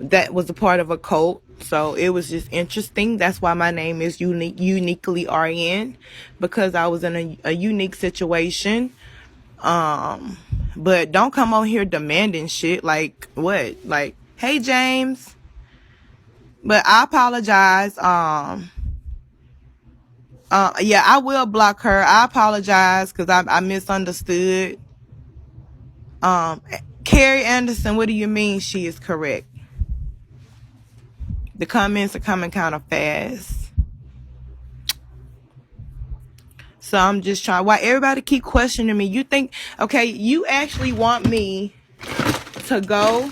that was a part of a cult. So it was just interesting. That's why my name is uniquely RN, because I was in a unique situation. But don't come on here demanding shit like what? Like, hey James. But I apologize. Yeah, I will block her. I apologize because I misunderstood. Um, Carrie Anderson, what do you mean she is correct? The comments are coming kind of fast. So I'm just trying. Why everybody keep questioning me? You think, okay, you actually want me to go?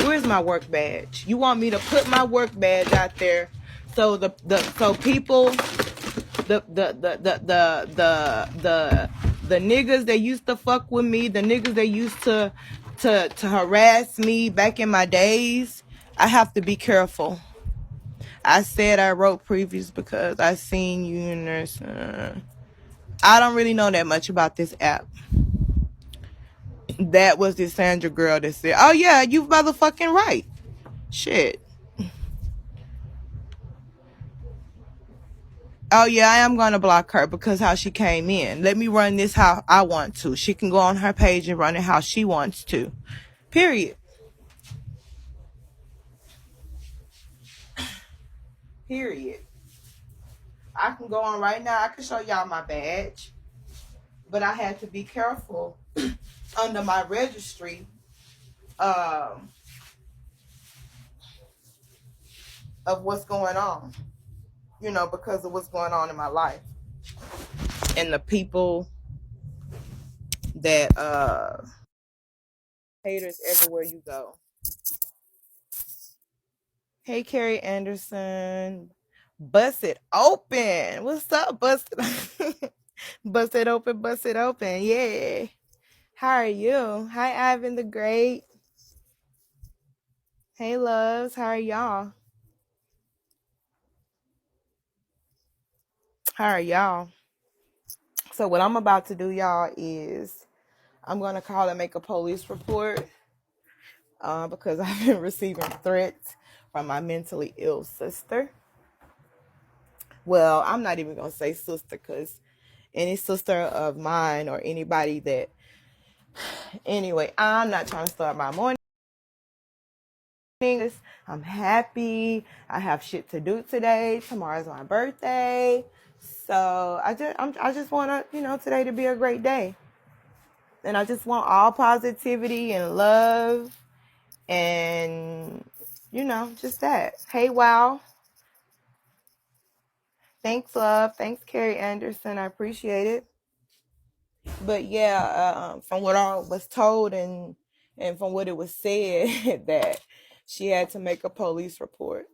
Where's my work badge? You want me to put my work badge out there so so people, the niggas that used to fuck with me, the niggas that used to harass me back in my days, I have to be careful. I said I wrote previews because I seen you in there. I don't really know that much about this app. That was the Sandra girl that said, "Oh yeah, you motherfucking right." Shit. Oh yeah, I am gonna block her because how she came in. Let me run this how I want to. She can go on her page and run it how she wants to. Period. Period. I can go on right now. I can show y'all my badge. But I had to be careful under my registry um, of what's going on. You know, because of what's going on in my life. And the people that haters everywhere you go. Hey Carrie Anderson. Bust it open. What's up, bust it? Bust it open, bust it open. Yeah. How are you? Hi Ivan the Great. Hey loves, how are y'all? How are y'all? So what I'm about to do, y'all, is I'm gonna call and make a police report because I've been receiving threats from my mentally ill sister. Well, I'm not even gonna say sister because any sister of mine or anybody that, anyway, I'm not trying to start my morning. I'm happy. I have shit to do today. Tomorrow's my birthday. So I just want to, today to be a great day. And I just want all positivity and love and, just that. Hey, wow. Thanks, love. Thanks, Carrie Anderson. I appreciate it. But yeah, from what I was told and from what it was said that she had to make a police report.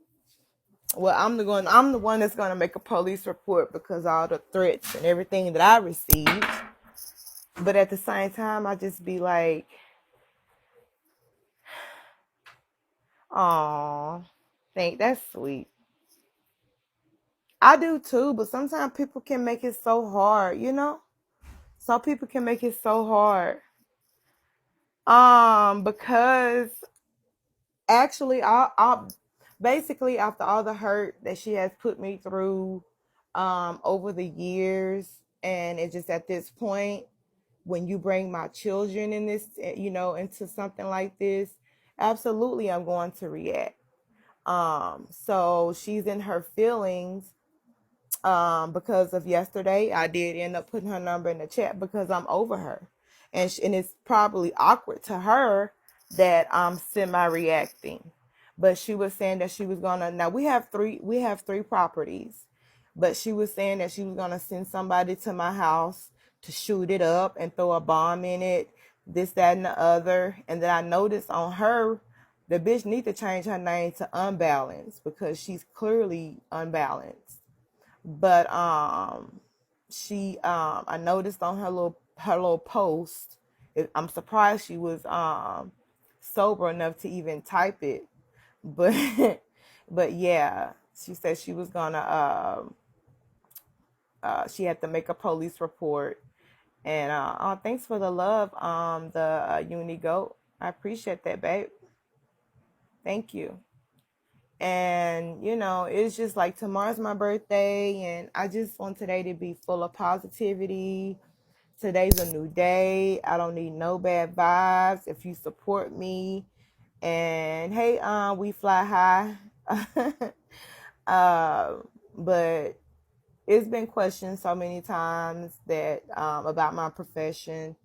Well, I'm the one that's gonna make a police report because all the threats and everything that I received. But at the same time, I just be like, "Aw, think that's sweet." I do too, but sometimes people can make it so hard, Some people can make it so hard. Because actually, I basically after all the hurt that she has put me through, over the years, and it's just at this point when you bring my children in this, into something like this, absolutely I'm going to react. So she's in her feelings. Because of yesterday, I did end up putting her number in the chat because I'm over her, and it's probably awkward to her that I'm semi-reacting. But she was saying that she was gonna. Now we have three properties, but she was saying that she was gonna send somebody to my house to shoot it up and throw a bomb in it, this, that, and the other. And then I noticed on her, the bitch need to change her name to Unbalanced because she's clearly unbalanced. But she I noticed on her little post, I'm surprised she was sober enough to even type it. But but yeah, she said she was gonna she had to make a police report. And thanks for the love, the uni goat. I appreciate that, babe. Thank you. And, it's just like tomorrow's my birthday, and I just want today to be full of positivity. Today's a new day. I don't need no bad vibes. If you support me, and hey, we fly high. uh, but it's been questioned so many times that about my profession.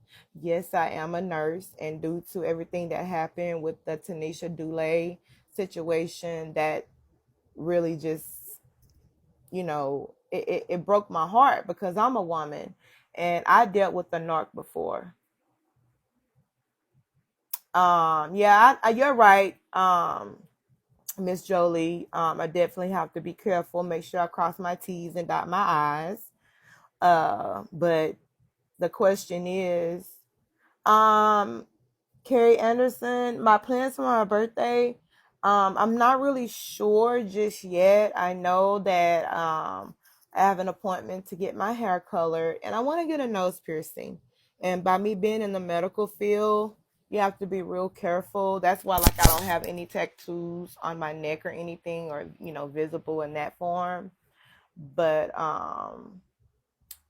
Yes, I am a nurse, and due to everything that happened with the Tanisha Dulé situation, that really just, it broke my heart because I'm a woman and I dealt with the narc before. Yeah, you're right. Miss Jolie, I definitely have to be careful, make sure I cross my T's and dot my I's. But the question is, um, Carrie Anderson, my plans for my birthday, I'm not really sure just yet. I know that I have an appointment to get my hair colored, and I want to get a nose piercing. And by me being in the medical field, you have to be real careful. That's why, like, I don't have any tattoos on my neck or anything, or visible in that form. But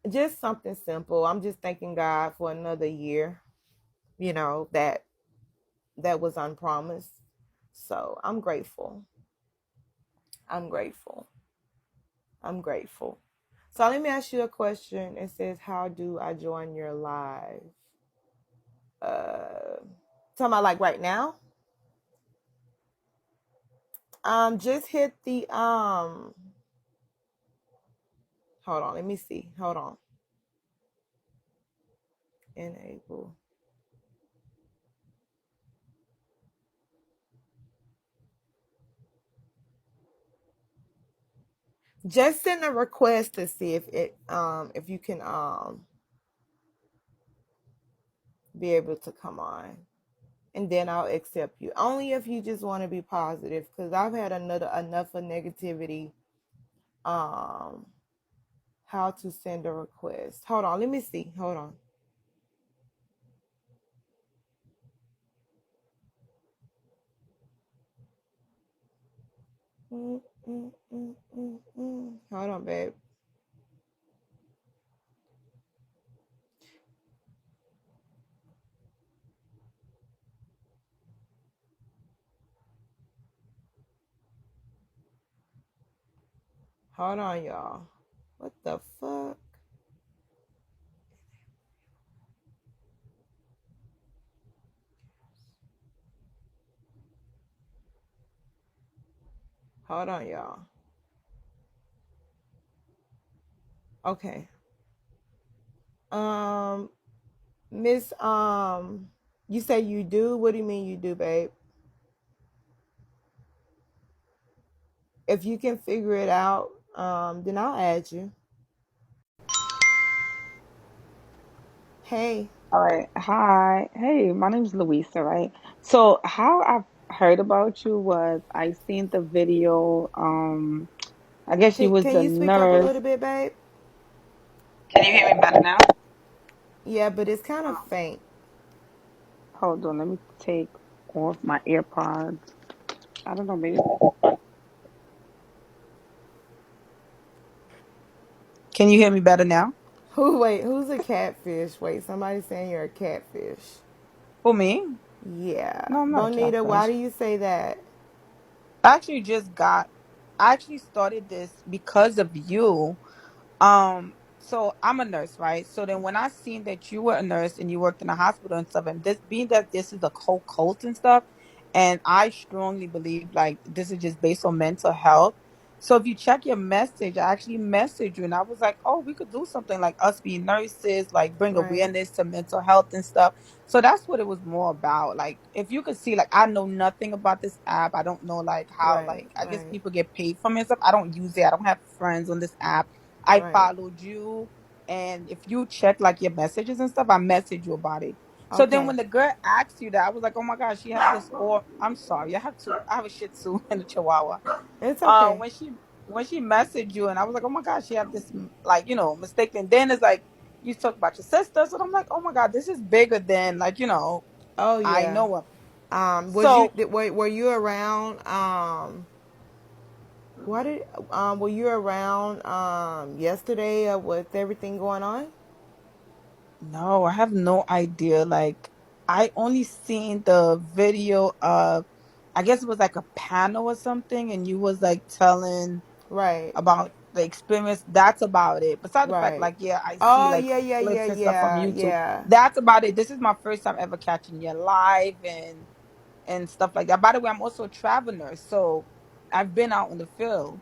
just something simple. I'm just thanking God for another year. That was unpromised. So I'm grateful. I'm grateful. I'm grateful. So let me ask you a question. It says, "How do I join your live?" Uh, Talking about like right now. Just hit the Hold on. Let me see. Hold on. Enable. Just send a request to see if you can be able to come on, and then I'll accept you. Only if you just want to be positive, because I've had enough of negativity. Um, how to send a request? Hold on, let me see. Hold on. Hold on, babe. Hold on, y'all. What the fuck? Hold on, y'all. Okay. Um, Miss, you say you do? What do you mean you do, babe? If you can figure it out, then I'll add you. Hey. All right. Hi. Hey, my name's Louisa, right? So how I heard about you was I seen the video. I guess you was Can a you speak up a nurse. little bit, babe? Can you hear me better now? Yeah, but it's kind of faint. Hold on, let me take off my AirPods. I don't know, maybe. Can you hear me better now? Who's a catfish? Wait, somebody's saying you're a catfish. For me? Yeah. No, I'm not a Bonita, why catfish. do you say that? I actually just got, I actually started this because of you. So I'm a nurse, right? So then when I seen that you were a nurse and you worked in a hospital and stuff, and this being that this is a whole cult and stuff, and I strongly believe like this is just based on mental health. So if you check your message, I actually messaged you and I was like, oh, we could do something like us being nurses, like bring Right, awareness to mental health and stuff. So that's what it was more about. Like if you could see, like I know nothing about this app. I don't know like how, right, like I guess right, people get paid from it and stuff. I don't use it. I don't have friends on this app. I right. followed you, and if you check like your messages and stuff, I messaged you about it. So then Okay. when the girl asked you that, I was like, oh my gosh, she have this. Or I'm sorry, I have a Shih Tzu and a Chihuahua. It's okay. When she messaged you, and I was like, oh my gosh, she have this like mistake. And then it's like you talk about your sisters, and I'm like, oh my god, this is bigger than like Oh I yeah. know of. Was you So were you around? What did were you around yesterday with everything going on? no, I have no idea. Like I only seen the video of, I guess it was like a panel or something, and you was like telling Right, about the experience. That's about it. Besides the fact, right. like, yeah, I see Oh like yeah, yeah, yeah, clips and stuff from yeah, YouTube. yeah. That's about it. This is my first time ever catching you live and stuff like that. By the way, I'm also a travel nurse, so I've been out in the field.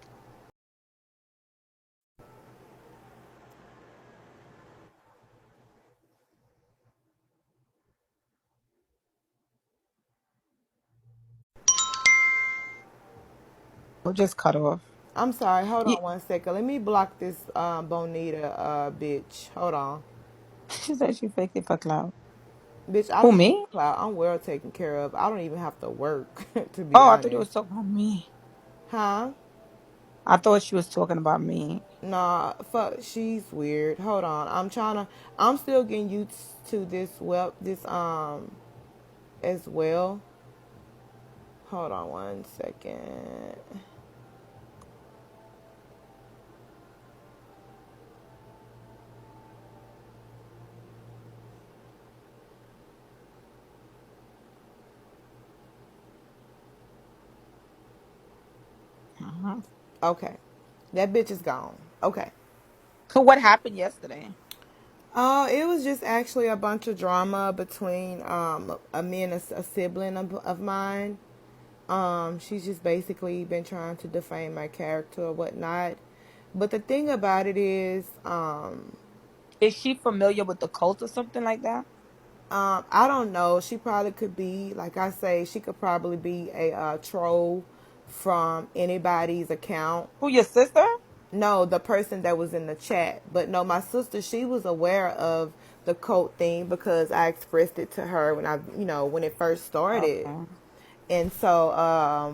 Or just cut off. I'm sorry. Hold Yeah, on one second. Let me block this Bonita bitch. Hold on, she said she faked it for cloud. bitch. I Who, don't need me? the cloud. I'm well taken care of. I don't even have to work, to be Oh, I thought it honest. was talking about me. Huh? I thought she was talking about me. Nah, fuck. She's weird. Hold on. I'm trying to. I'm still getting used to this this as well. Hold on one second. Uh-huh. Okay, that bitch is gone. Okay. So what happened yesterday? It was just actually a bunch of drama between me and a sibling of mine. She's just basically been trying to defame my character or whatnot. But the thing about it is, Is she familiar with the cult or something like that? I don't know. She probably could be, like I say, she could probably be a troll from anybody's account. Who, your sister? No, the person that was in the chat. But no, my sister, she was aware of the cult thing because I expressed it to her when when it first started. Okay. And so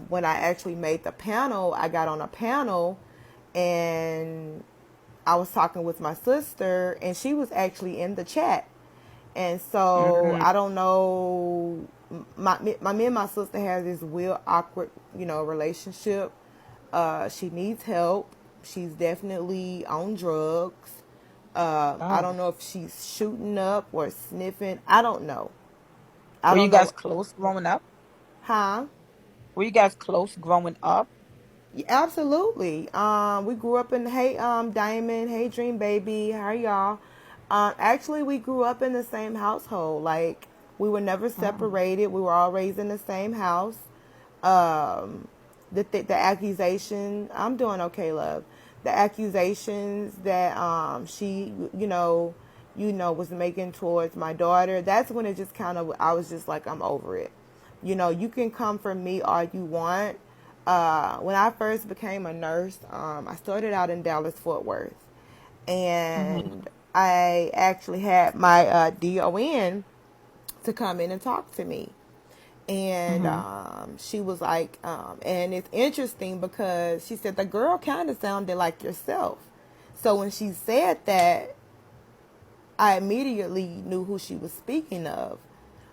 when I actually made the panel, I got on a panel and I was talking with my sister, and she was actually in the chat. And so Mm-hmm. I don't know. My me and my sister has this weird, awkward, relationship. She needs help. She's definitely on drugs. I Oh. don't know if she's shooting up or sniffing. I don't know. I Were you don't guys know. close growing up? Huh? Were you guys close growing up? Yeah, absolutely. We grew up in Hey Diamond, Hey Dream Baby, how are y'all? Actually, we grew up in the same household. Like we were never Oh. separated. We were all raised in the same house. Um, the accusation. I'm doing okay, love. The accusations that she was making towards my daughter. That's when it just kind of I was just like I'm over it. You can come for me all you want. When I first became a nurse, I started out in Dallas Fort Worth, Mm-hmm. and I actually had my DON to come in and talk to me. And Mm-hmm. she was like, and it's interesting because she said the girl kind of sounded like yourself. So when she said that, I immediately knew who she was speaking of.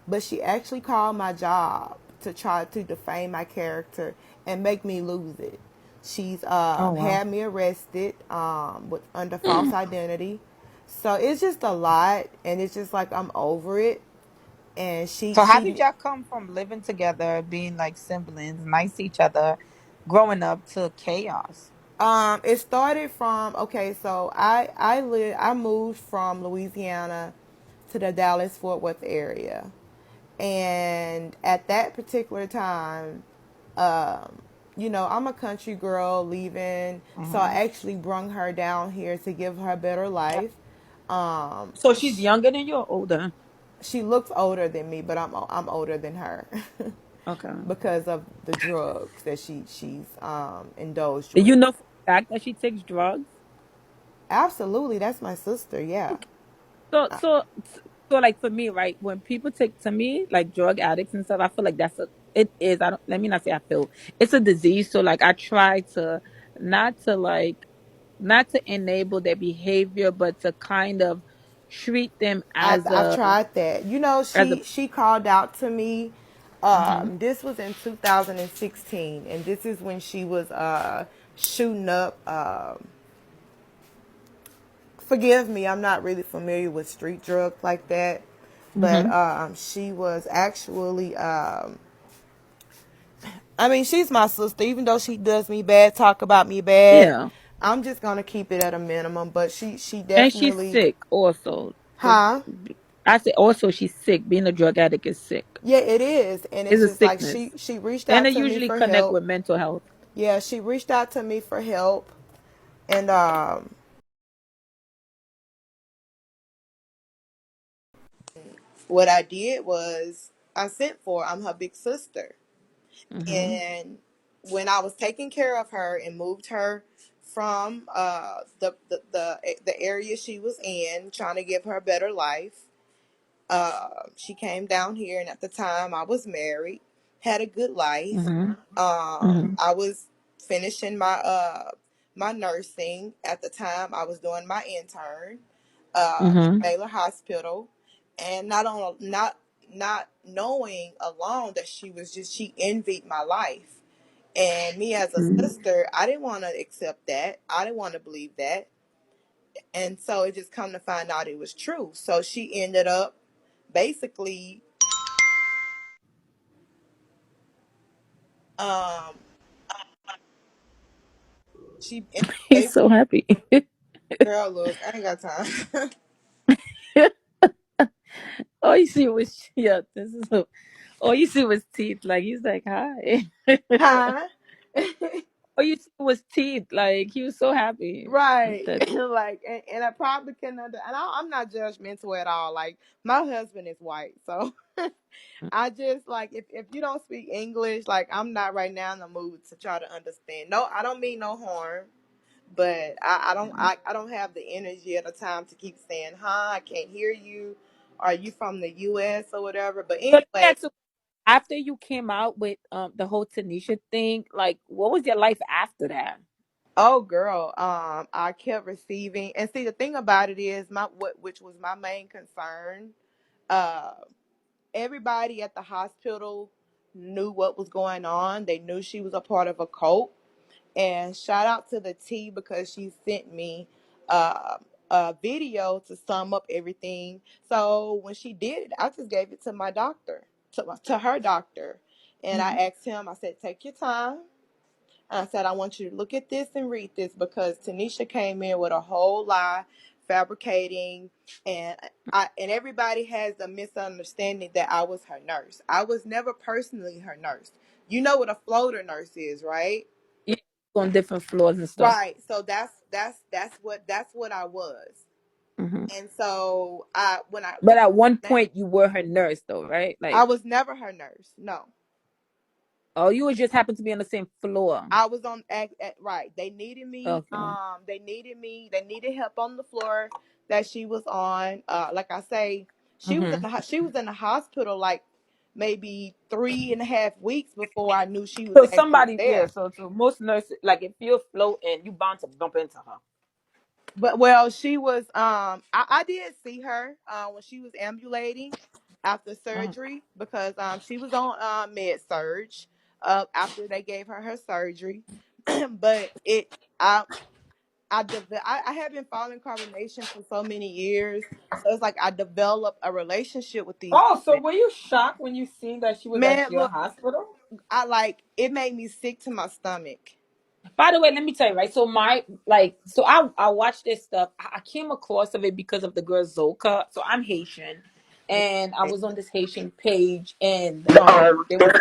But she actually called my job to try to defame my character and make me lose it. She's Oh wow. had me arrested with under false identity. So it's just a lot, and it's just like I'm over it. And So how did y'all come from living together, being like siblings, nice to each other, growing up, to chaos? it started from okay. So I moved from Louisiana to the Dallas Fort Worth area, and at that particular time, I'm a country girl leaving, so I Mm-hmm. actually brung her down here to give her a better life. So she's younger than you or older? She looks older than me, but I'm older than her Okay. because of the drugs that she's indulged Do you with. know for a fact that she takes drugs? Absolutely, that's my sister. Yeah. So, so, so, like for me, right? When people take to me, like drug addicts and stuff, I feel like it is. I don't. Let me not say I feel it's a disease. So, like, I try to not to like, not to enable their behavior, but to kind of treat them I've tried that. as a. She called out to me Mhm. This was in 2016, and this is when she was shooting up. Forgive me, I'm not really familiar with street drugs like that, but Mhm. she was actually. I mean, she's my sister. Even though she does me bad, talk about me bad, Yeah. I'm just gonna keep it at a minimum. But she And she's definitely, sick also. Just huh? I say also she's sick. Being a drug addict is sick. Yeah, it is, and It's it's a just like sickness. she reached And out they to me usually for connect help. with mental health. Yeah, she reached out to me for help, and what I did was I sent for her. I'm her big sister, Mhm. and when I was taking care of her and moved her from the area she was in, trying to give her a better life, she came down here, and at the time I was married, had a good life. Mhm. Mhm. I was finishing my nursing at the time. I was doing my intern at Mhm. Baylor Hospital, and not knowing alone that she envied my life. And me as a Mhm. sister, I didn't want to accept that. I didn't want to believe that. And so it just come to find out it was true. So she ended up basically um she He's basically so happy. girl look, I ain't got time. All you see was yeah. This is all you see was teeth. Like he's like hi. Huh? All you see was teeth. Like he was so happy Right. that. Like and I probably can I'm not judgmental at all. Like my husband is white, so I just like if you don't speak English, like I'm not right now in the mood to try to understand. No, I don't mean no harm. But I don't have the energy at a time to keep saying, huh, I can't hear you. Are you from the US or whatever? But So let me anyway, ask you, after you came out with the whole Tanisha thing, like what was your life after that? oh girl, I kept receiving and see the thing about it is my what which was my main concern, uh everybody at the hospital knew what was going on. They knew she was a part of a cult. And shout out to the T because she sent me uh, a video to sum up everything. So when she did it, I just gave it to my doctor, to her doctor. And I Mhm. asked him, I said, take your time. And I said, I want you to look at this and read this because Tanisha came in with a whole lie, fabricating, and and everybody has a misunderstanding that I was her nurse. I was never personally her nurse. You know what a floater nurse is, right? Yeah, on different floors and stuff. Right. So that's what I was. Hmm. And so I when I But at one that point, you were her nurse, though, right? I Like, was never her nurse. No. oh, you just happened to be on the same floor. I was on right. Okay. They needed help on the floor that she was on. Like I say, Hmm. she was in the hospital like maybe 3.5 weeks before I knew she was So actually somebody, yeah. there. So most nurses, like, if you're floating, you bound to bump into her. But well, she was I did see her when she was ambulating after Mhm. surgery because she was on med surge after they gave her surgery. But I I have been following carbonation for so many years, so it's like I developed a relationship with these Oh, so women. were you shocked when you seen that she was at Man, your look, hospital? I like it made me sick to my stomach. By the way, let me tell you, right? So my like, so I watched this stuff. I came across of it because of the girl Zoka. So I'm Haitian, and I was on this Haitian page, and there was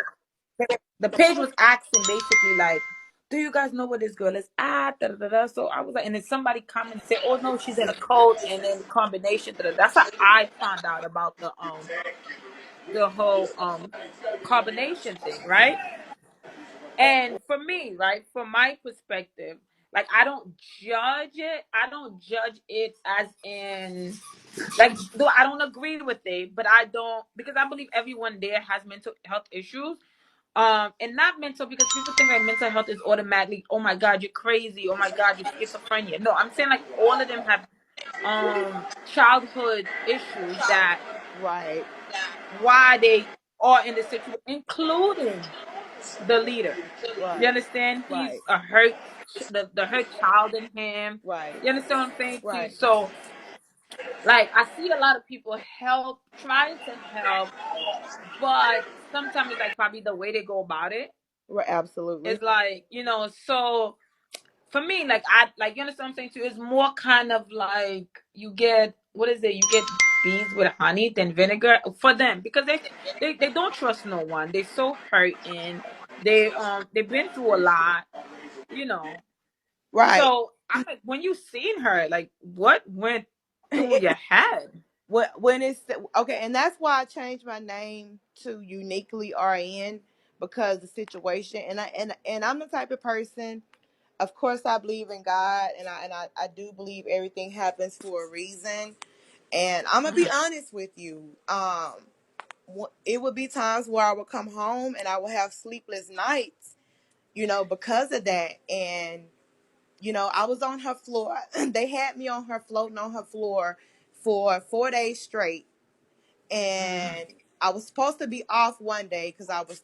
the page was asking basically like, "Do you guys know what this girl is at?" Da, da, da, da. So I was like, and then somebody commented say, "Oh no, she's in a cult," and then combination. Da, da. That's how I found out about the whole combination thing, right? And for me, right, from my perspective, like I don't judge it as in like though I don't agree with it, but I don't because I believe everyone there has mental health issues. And not mental because people think like mental health is automatically, oh my god, you're crazy, oh my god, you're schizophrenia. No, I'm saying like all of them have childhood issues that Right. why they or in the situation, including the leader. You Right. understand? Right. He's a hurt, the hurt child in him. Right. You understand what I'm saying to you? Right. So, like, I see a lot of people help, trying to help, but sometimes it's like probably the way they go about it Right. Absolutely. is like, so for me, like, I like, you understand what I'm saying to you? It's more kind of like you get, what is it? You get bees with honey than vinegar for them, because they don't trust no one. They're so hurting. They've been through a lot, you know. Right. So I like, when you seen her, like, what went through your head? When it's okay, and that's why I changed my name to Uniquely RN, because the situation, and I'm the type of person. Of course, I believe in God, and I do believe everything happens for a reason. And I'm gonna be honest with you. It would be times where I would come home and I would have sleepless nights, because of that. And I was on her floor. They had me on her, floating on her floor for 4 days straight, Mm-hmm. and I was supposed to be off one day because I was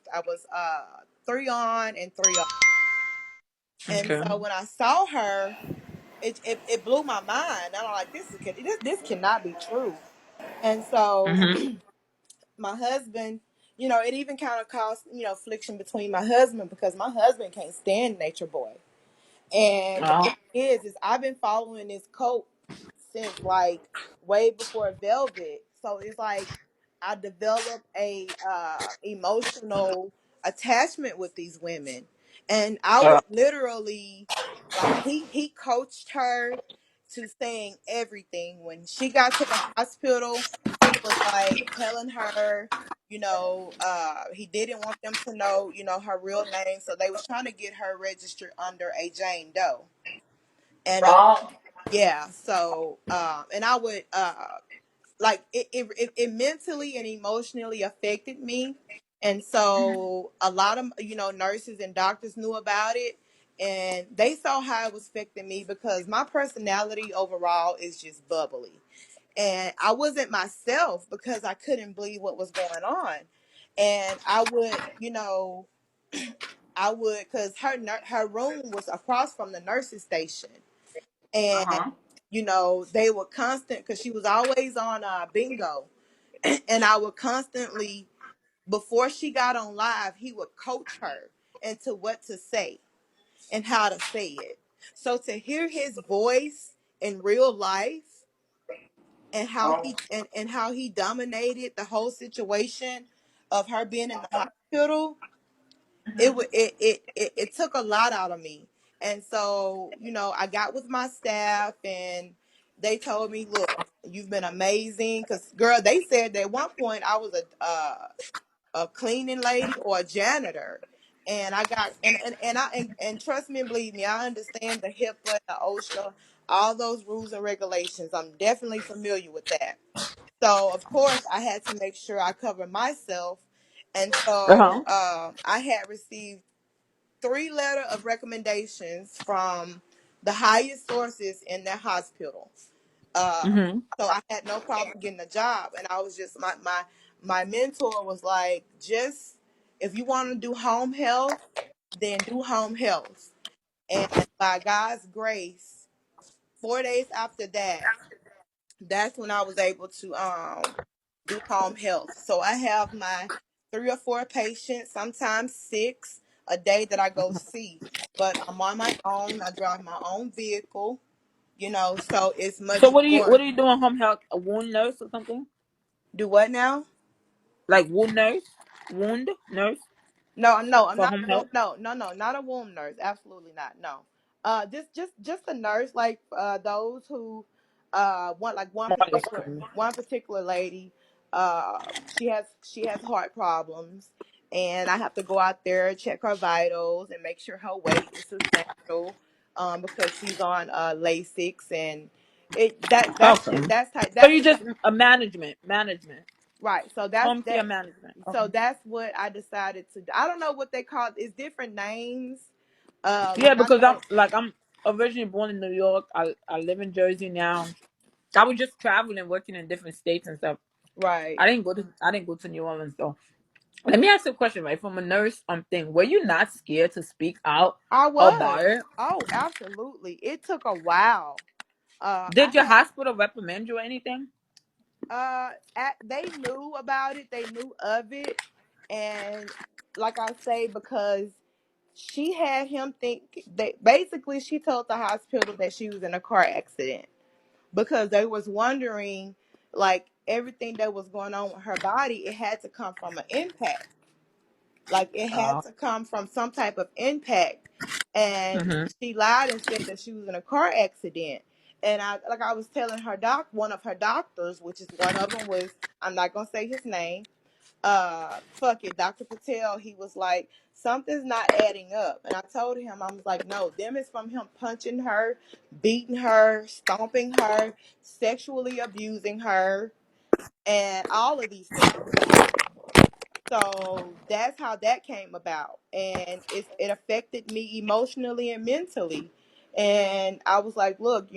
3 on and 3 off. And Okay. so when I saw her, it blew my mind. I'm like, this cannot be true. And so Mm-hmm. my husband, it even kind of caused friction between my husband, because my husband can't stand Nature Boy. And the Oh. thing is I've been following this cult since like way before Velvet. So it's like I developed a emotional attachment with these women, and I Uh, would literally, like, he coached her to saying everything. When she got to the hospital, he was like telling her, he didn't want them to know, her real name. So they was trying to get her registered under a Jane Doe. And oh. yeah, so and I would like it mentally and emotionally affected me. And so a lot of nurses and doctors knew about it, and they saw how it was affecting me, because my personality overall is just bubbly, and I wasn't myself because I couldn't believe what was going on. And I would, because her room was across from the nurses station. Uh And huh. they were constant, because she was always on bingo. And I would constantly, before she got on live, he would coach her into what to say and how to say it. So to hear his voice in real life, and how Oh. he dominated the whole situation of her being in the hospital, it took a lot out of me. And so I got with my staff, and they told me, look, you've been amazing, because girl, they said that at one point I was a cleaning lady or a janitor. And I got, and trust me and believe me, I understand the HIPAA, the OSHA, all those rules and regulations. I'm definitely familiar with that. So of course I had to make sure I cover myself. And Uh so huh. I had received 3 letter of recommendations from the highest sources in that hospital. Uh, Mm-hmm. so I had no problem getting a job, and I was just, my mentor was like, just, if you want to do home health, then do home health. And by God's grace, 4 days after that, that's when I was able to do home health. So I have my 3 or 4 patients, sometimes 6 a day that I go see. But I'm on my own. I drive my own vehicle, so it's So much what more. are you doing? Home health, a wound nurse or something? Do what now? Like wound nurse No, no, I'm for not home a womb. health. No, no, no, not a womb nurse. Absolutely not. No. Just a nurse, like those who want, like, one Oh, that's particular cool. one particular lady. She has heart problems, and I have to go out there, check her vitals, and make sure her weight is substantial. Because she's on Lasix, and Okay. So that's you just a management, right. So that's home care that. management. So Okay. that's what I decided to do. I don't know what they call it. It's different names. Like Yeah, I because know, I'm originally born in New York. I live in Jersey now. I was just traveling, working in different states and stuff. right. I didn't go to New Orleans though. Let me ask you a question, right? From a nurse thing, were you not scared to speak out I about was. it? Oh, absolutely. It took a while. I Did your had hospital reprimand you or anything? they knew about it. They knew of it, and like I say, because she had him think that basically she told the hospital that she was in a car accident because they was wondering like everything that was going on with her body. It had to come from an impact. Like it had Oh. to come from some type of impact. And Mm-hmm. she lied and said that she was in a car accident. And I was telling her one of her doctors, which is one of them was, I'm not gonna say his name. Fuck it, Dr. Patel. He was like, something's not adding up. And I told him, I was like, no, them is from him punching her, beating her, stomping her, sexually abusing her, and all of these things. So that's how that came about, and it affected me emotionally and mentally. And I was like, look,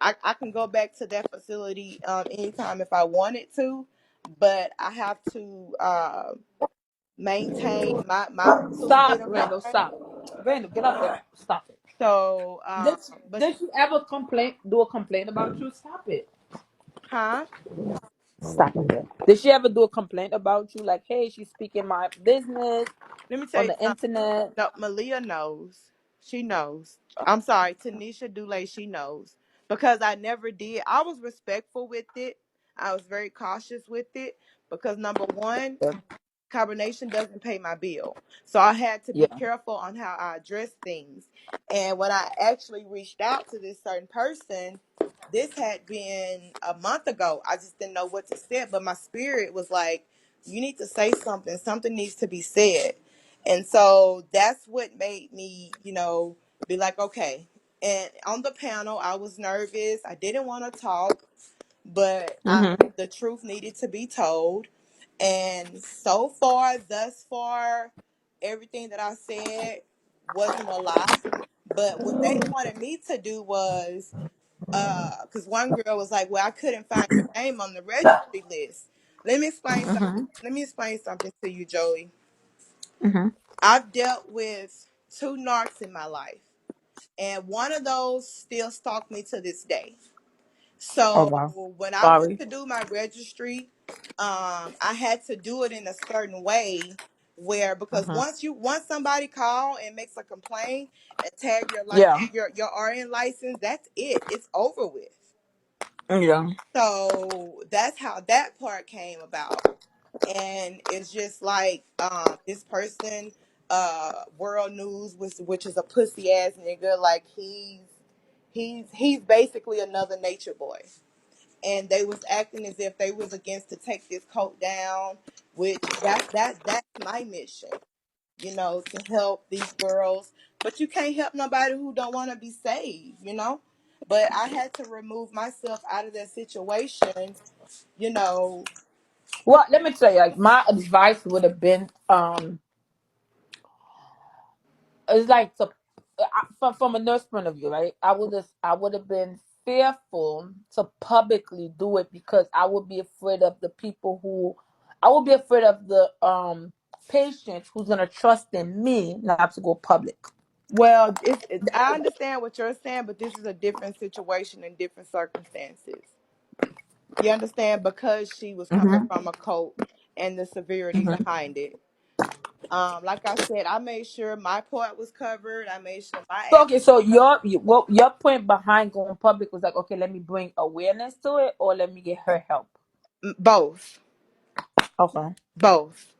I can go back to that facility anytime if I wanted to, but I have to maintain my mental state Stop, of Randall. mind. Stop, Randall. Get up there. Stop it. So, Did but did she ever do a complaint about you? Stop it. huh? Stop it. Did she ever do a complaint about you? Like, hey, she's speaking my business Let me tell on you the something. internet. No, Malia knows. She knows. I'm sorry, Tanisha Dule, she knows. Because I never did. I was respectful with it. I was very cautious with it. Because number one, carbonation doesn't pay my bill. So I had to be Yeah. careful on how I address things. And when I actually reached out to this certain person, this had been a month ago. I just didn't know what to say, but my spirit was like, you need to say something. Something needs to be said. And so that's what made me, be like, okay. And on the panel, I was nervous. I didn't want to talk, but Mm-hmm. the truth needed to be told. And so far, thus far, everything that I said wasn't a lie. But what they wanted me to do was, because one girl was like, "Well, I couldn't find your name on the registry list." Let me explain something. Mm-hmm. Let me explain something to you, Joey. Mm-hmm. I've dealt with two narcs in my life, and one of those still stalk me to this day. Oh So wow. when I went Sorry. to do my registry, I had to do it in a certain way where because Mm-hmm. once somebody call and makes a complaint and tag your Yeah. your RN license, that's it. It's over with. Yeah. So that's how that part came about. And it's just like this person, World News, which is a pussy ass nigga, like he's basically another nature boy. And they was acting as if they was against to take this coat down, which that's my mission, to help these girls. But you can't help nobody who don't want to be saved. But I had to remove myself out of that situation, you know. Well, let me tell you, like my advice would have been, it's like from a nurse point of view, right? I would have been fearful to publicly do it because I would be afraid of the people who, I would be afraid of the patient who's gonna trust in me not to go public. Well, I understand what you're saying, but this is a different situation and different circumstances. You understand? Because she was coming Mm-hmm. from a cult and the severity Mm-hmm. behind it. Like I said, I made sure my part was covered. I made sure my So ass okay, so your point behind going public was like, okay, let me bring awareness to it, or let me get her help. both, Okay. both,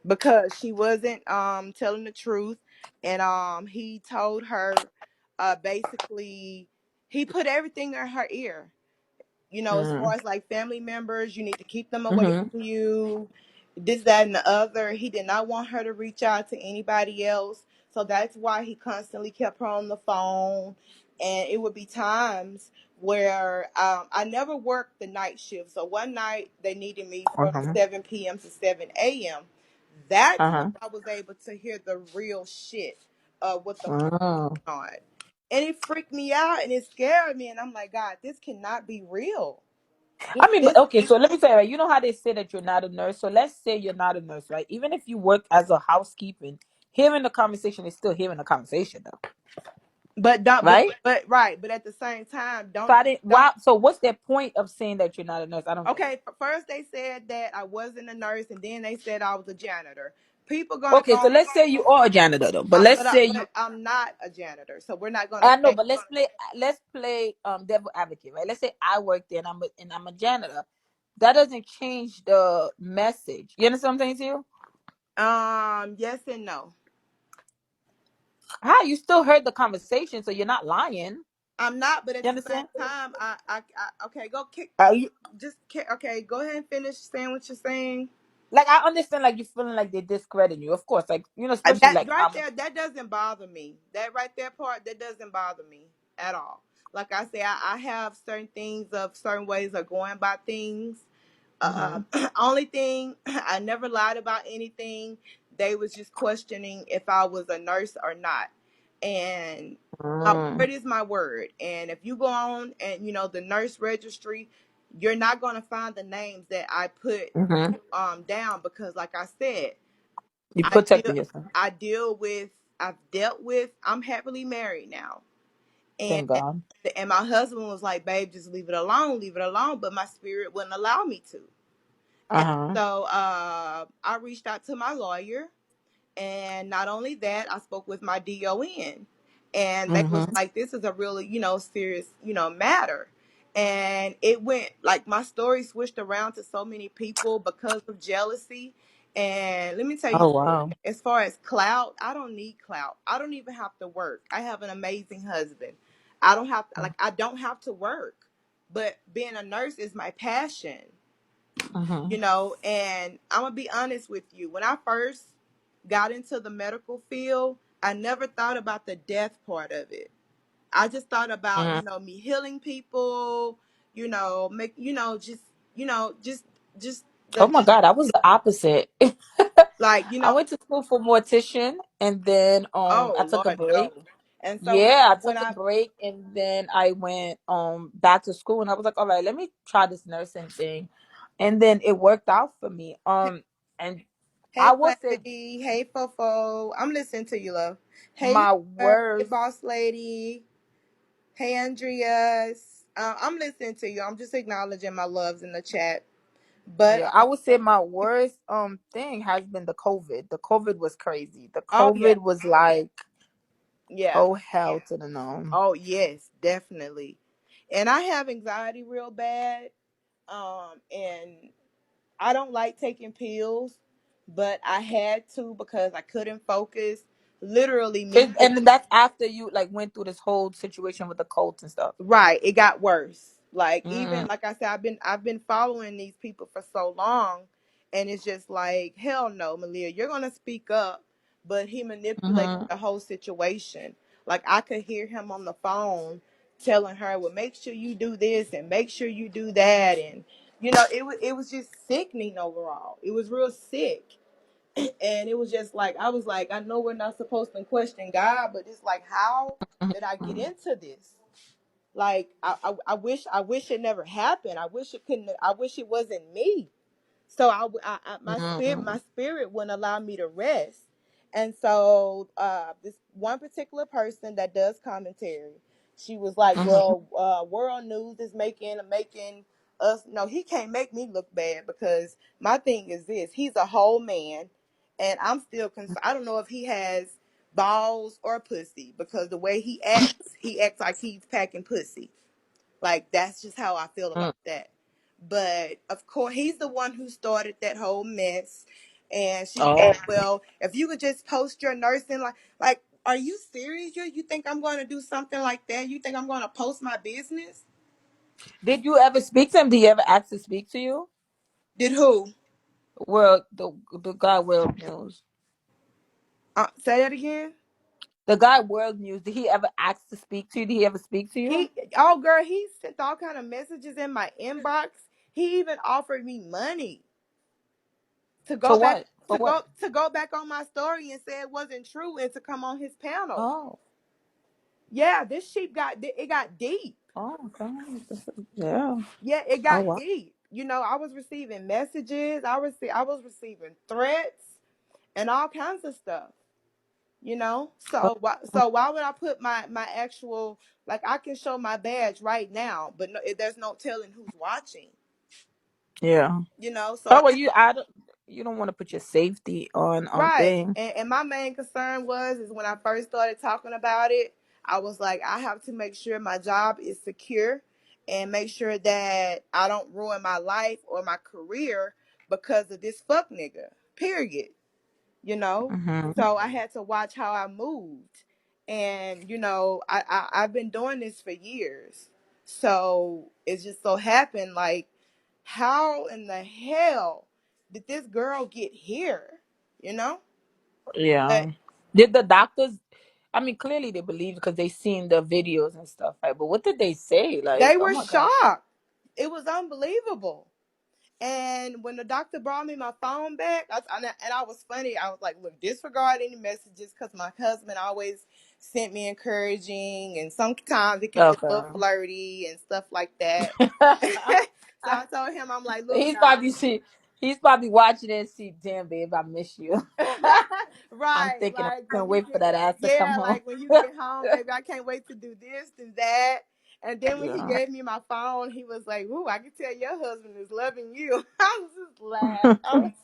because she wasn't telling the truth, and he told her basically he put everything in her ear. As Mm-hmm. far as like family members, you need to keep them away Mm-hmm. from you. This, that, and the other. He did not want her to reach out to anybody else. So that's why he constantly kept her on the phone. And it would be times where I never worked the night shift. So one night they needed me from Uh-huh. 7 p.m. to 7 a.m. That's when Uh-huh. I was able to hear the real shit of what the fuck Oh. was going on. And it freaked me out and it scared me. And I'm like, God, this cannot be real. I mean, but It's okay, so let me tell you, right, you know how they say that you're not a nurse. So let's say you're not a nurse, right? Even if you work as a housekeeping, hearing the conversation is still hearing the conversation, though, but don't right? but right, but at the same time, So don't I didn't. don't Wow. So what's their point of saying that you're not a nurse? I don't get it. okay, first they said that I wasn't a nurse, and then they said I was a janitor. People gonna Okay, so go, let's say you are a janitor, though. But let's say you. I'm not a janitor, so we're not gonna I know, say. but let's play devil advocate, right? Let's say I work there and I'm a janitor. That doesn't change the message. You understand what I'm saying to you? Yes and no. How you still heard the conversation, so you're not lying. I'm not, but at You the same understand? time, okay, go kick. Are you Okay, go ahead and finish saying what you're saying. like I understand like you feeling like they discredit you, of course, like especially That like right there, that doesn't bother me. That right there part, that doesn't bother me at all. Like I say, I have certain things of certain ways of going about things. mm-hmm, Only thing, I never lied about anything. They was just questioning if I was a nurse or not. And my mm, word is my word. And if you go on and the nurse registry, you're not gonna find the names that I put mm-hmm. down, because like I said, You I deal protected yourself. I deal with I've dealt with I'm happily married now. And Thank God. my husband was like, babe, just leave it alone, leave it alone. But my spirit wouldn't allow me to. And Uh-huh. so I reached out to my lawyer, and not only that, I spoke with my DON, and they was Mm-hmm. like, this is a really, serious, matter. And it went like my story switched around to so many people because of jealousy. And let me tell you, Oh wow. as far as clout, I don't need clout. I don't even have to work. I have an amazing husband. I don't have like I don't have to work. But being a nurse is my passion, Mm-hmm. and I'm gonna be honest with you. When I first got into the medical field, I never thought about the death part of it. I just thought about, Mm-hmm. me healing people, make, just Oh the, my God, I was the opposite. like, I went to school for mortician and then I oh took a Lord, break. no. And so Yeah, I when took a I, break and then I went back to school and I was like, all right, let me try this nursing thing. And then it worked out for me. And hey I will say Classy, hey Fofo, I'm listening to you, love. Hey my Heather, hey worst, Boss Lady, hey Andreas. I'm listening to you. I'm just acknowledging my loves in the chat. But yeah, I would say my worst thing has been the COVID. The COVID was crazy. The oh yeah, COVID was like, yeah. oh hell to the no. Oh yes, definitely. And I have anxiety real bad. And I don't like taking pills, but I had to because I couldn't focus. Literally me. And that's after you like went through this whole situation with the cults and stuff. Right, it got worse. Like, even Mm, like I said, I've been following these people for so long, and it's just like, hell no, Malia, you're gonna speak up. But he manipulated mm-hmm, the whole situation. Like, I could hear him on the phone telling her, well, make sure you do this and make sure you do that. And it was just sickening overall. It was real sick. And it was just like, I was like, I know we're not supposed to question God, but it's like, how did I get mm-hmm, into this? Like, I wish it never happened. I wish it wasn't me. So mm-hmm, my spirit wouldn't allow me to rest. And so this one particular person that does commentary, she was like, mm-hmm. well, world news is making us, no, he can't make me look bad, because my thing is this: he's a whole man, and I'm still I don't know if he has balls or pussy, because the way he acts like he's packing pussy. Like, that's just how I feel about that. But of course, he's the one who started that whole mess. And she Oh. said, well, if you could just post your nursing, like, are you serious? You think I'm going to do something like that? You think I'm going to post my business? Did you ever speak to him? Did he ever ask to speak to you? Did who? Well, the guy World News. Say that again. The guy World News. Did he ever ask to speak to you? Did he ever speak to you? Oh girl, he sent all kind of messages in my inbox. He even offered me money to go For back what? For what? to go back on my story and say it wasn't true, and to come on his panel. Oh. Yeah, this sheep got deep. Oh, okay. Yeah. Yeah, it Oh got wow. deep. I was receiving messages. I was receiving threats and all kinds of stuff. So why would I put my actual, like, I can show my badge right now, but no, there's no telling who's watching. Yeah. So Oh well, you don't want to put your safety on right. thing. And my main concern is when I first started talking about it, I was like, I have to make sure my job is secure and make sure that I don't ruin my life or my career because of this fuck nigga. Period. you know. Mhm. So I had to watch how I moved. And, I've been doing this for years. So it just so happened, like, how in the hell did this girl get here? You know? But Yeah. Did the doctors? I mean, clearly they believe because they seen the videos and stuff, right? But what did they say? Like, they oh were my god. shocked. It was unbelievable. And when the doctor brought me my phone back, I was funny. I was like, look, disregard any messages because my husband always sent me encouraging, and sometimes it can be a little Okay. flirty and stuff like that. So I told him, I'm like, look, he's now. probably see. He's probably watching it and see, damn babe, I miss you. I'm Right, thinking I like when can't you wait for get, that ass to come yeah, home. like when you get home, baby, I can't wait to do this and that. And then when he Yeah. gave me my phone, he was like, ooh, I can tell your husband is loving you. I was just laughing.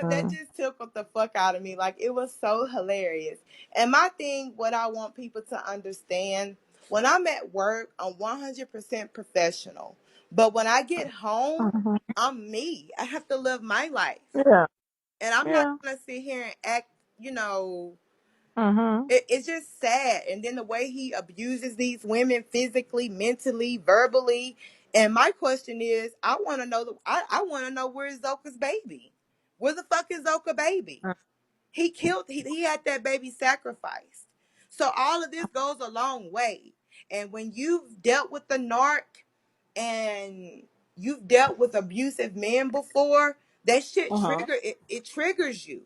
That Mm-mm. just tickled the fuck out of me. Like, it was so hilarious. And my thing, what I want people to understand, when I'm at work, I'm 100% professional. But when I get home, Mhm. I'm me. I have to live my life. Yeah. And I'm not Yeah. going to sit here and act, you know, Mhm. it's just sad. And then the way he abuses these women physically, mentally, verbally. And my question is, I want to know, where is Zoka's baby? Where the fuck is Zoka baby? He had that baby sacrificed. So all of this goes a long way. And when you've dealt with the narc and you've dealt with abusive men before, that shit Uh huh. it triggers you,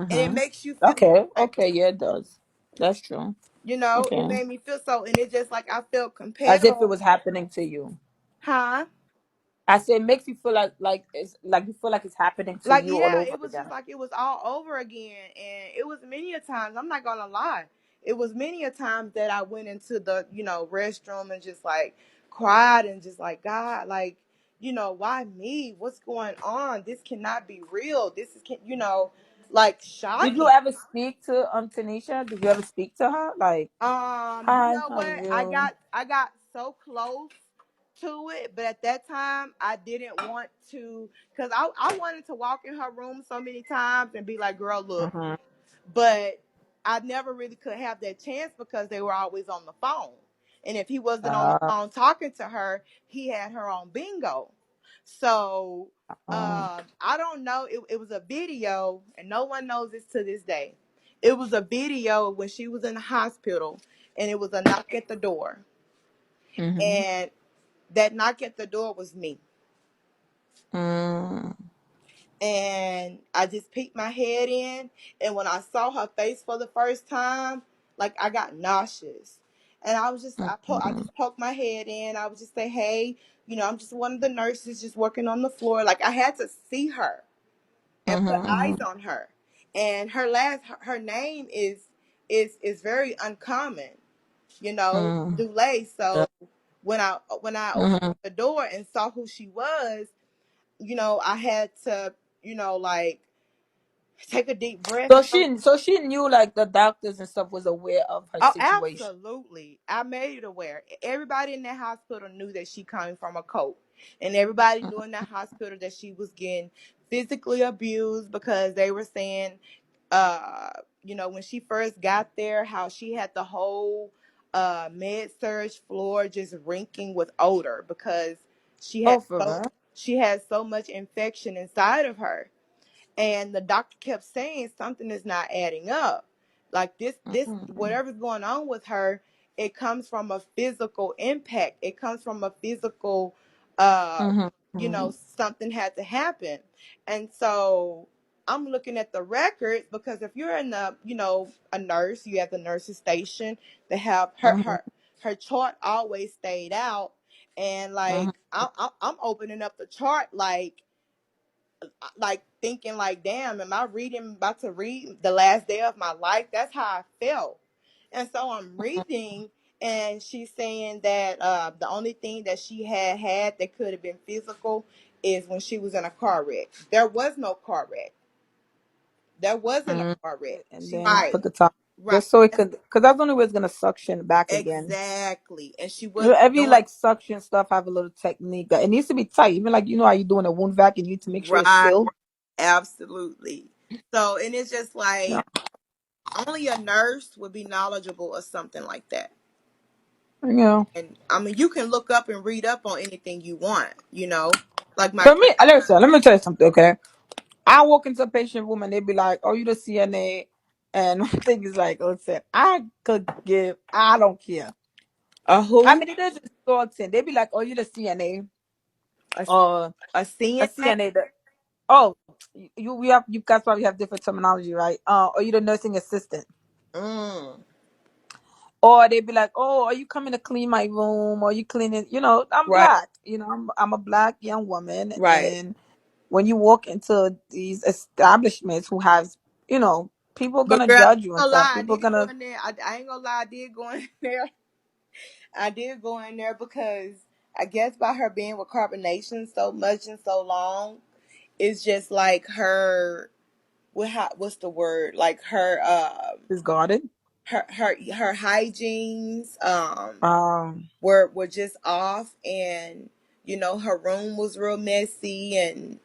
and it Mhm. makes you feel Okay. like, Okay. Yeah, it does. That's true. it Okay. made me feel so, and it just, like, I felt As if it compelled. was happening to you. Huh? I said it makes you feel like it's like you feel like it's happening to Like, you all yeah, over it was just again. like it was all over again. And it was many a times, I'm not gonna lie, it was many a times that I went into the, restroom and just, like, cried and just, like, God, like, why me? What's going on? This cannot be real. This is, like, Did you shocking. ever speak to Tanisha? Did you ever speak to her? Like, You hi, know how are what? I you? got I got so close to it, but at that time I didn't want to, because I wanted to walk in her room so many times and be like, girl, look. Mhm. But I never really could have that chance because they were always on the phone. And if he wasn't on the Uh, phone talking to her, he had her on bingo. So uh, I don't know. It was a video, and no one knows this to this day. It was a video when she was in the hospital, and it was a knock at the door. mhm. And that knock at the door was me. Mm, And I just peeked my head in, and when I saw her face for the first time, like, I got nauseous. And I mhm, just poked my head in. I would just say, hey, I'm just one of the nurses just working on the floor. Like, I had to see her and put eyes mhm, on her. And her name is very uncommon, mhm, Dulé. yeah, So when I opened mhm. the door and saw who she was, I had to, like, take a deep breath. And So she knew like the doctors and stuff was aware of her oh, situation. absolutely. I made it aware. Everybody in that hospital knew that she coming from a cult. And everybody knew in that hospital that she was getting physically abused because they were saying, when she first got there, how she had the whole med surge floor just reeking with odor because she had Oh, for so real? she had so much infection inside of her. And the doctor kept saying something is not adding up. Like, this Mhm, whatever's going on with her, it comes from a physical impact. It comes from a physical, uh mhm, mhm, something had to happen. And so, I'm looking at the records because if you're in the, a nurse, you have the nurses station. They have Mhm. her chart always stayed out, and Mhm. like I'm opening up the chart like thinking like, damn, am I reading about to read the last day of my life? That's how I felt. And so I'm reading, and she's saying that the only thing that she had that could have been physical is when she was in a car wreck. There was no car wreck. There wasn't a Mhm. car wreck. And She then right, put the top right, just so it could, because that's the only way it's gonna suction back again. exactly. And she You know, wasn't every doing like suction stuff have a little technique that it needs to be tight. Even like how you doing a wound vac, you need to make sure it's right, still. absolutely. So, and it's just Yeah. like only a nurse would be knowledgeable of something like that. Yeah. And I mean, you can look up and read up on anything you want, like my For me, listen, let me tell you something, okay? I walk into a patient room and they be like, "Oh, you the CNA," and my thing is like, "Listen, I don't care. a I who mean, it is insulting. They be like, "Oh, you the CNA, a, uh, a a CNA, CNA that." Oh, you guys probably have different terminology, right? Or you the nursing assistant. mm, Or they be like, "Oh, are you coming to clean my room? Or you cleaning?" I'm right, black. I'm a black young woman, right. and when you walk into these establishments who has, people But gonna girl, I ain't judge you and gonna stuff. lie, I People did go gonna in there. I ain't gonna lie, I did go in there. I did go in there because I guess by her being with carbonation so much and so long, it's just like what's the word? Like discarded. her hygienes Um. were just off, and her room was real messy, and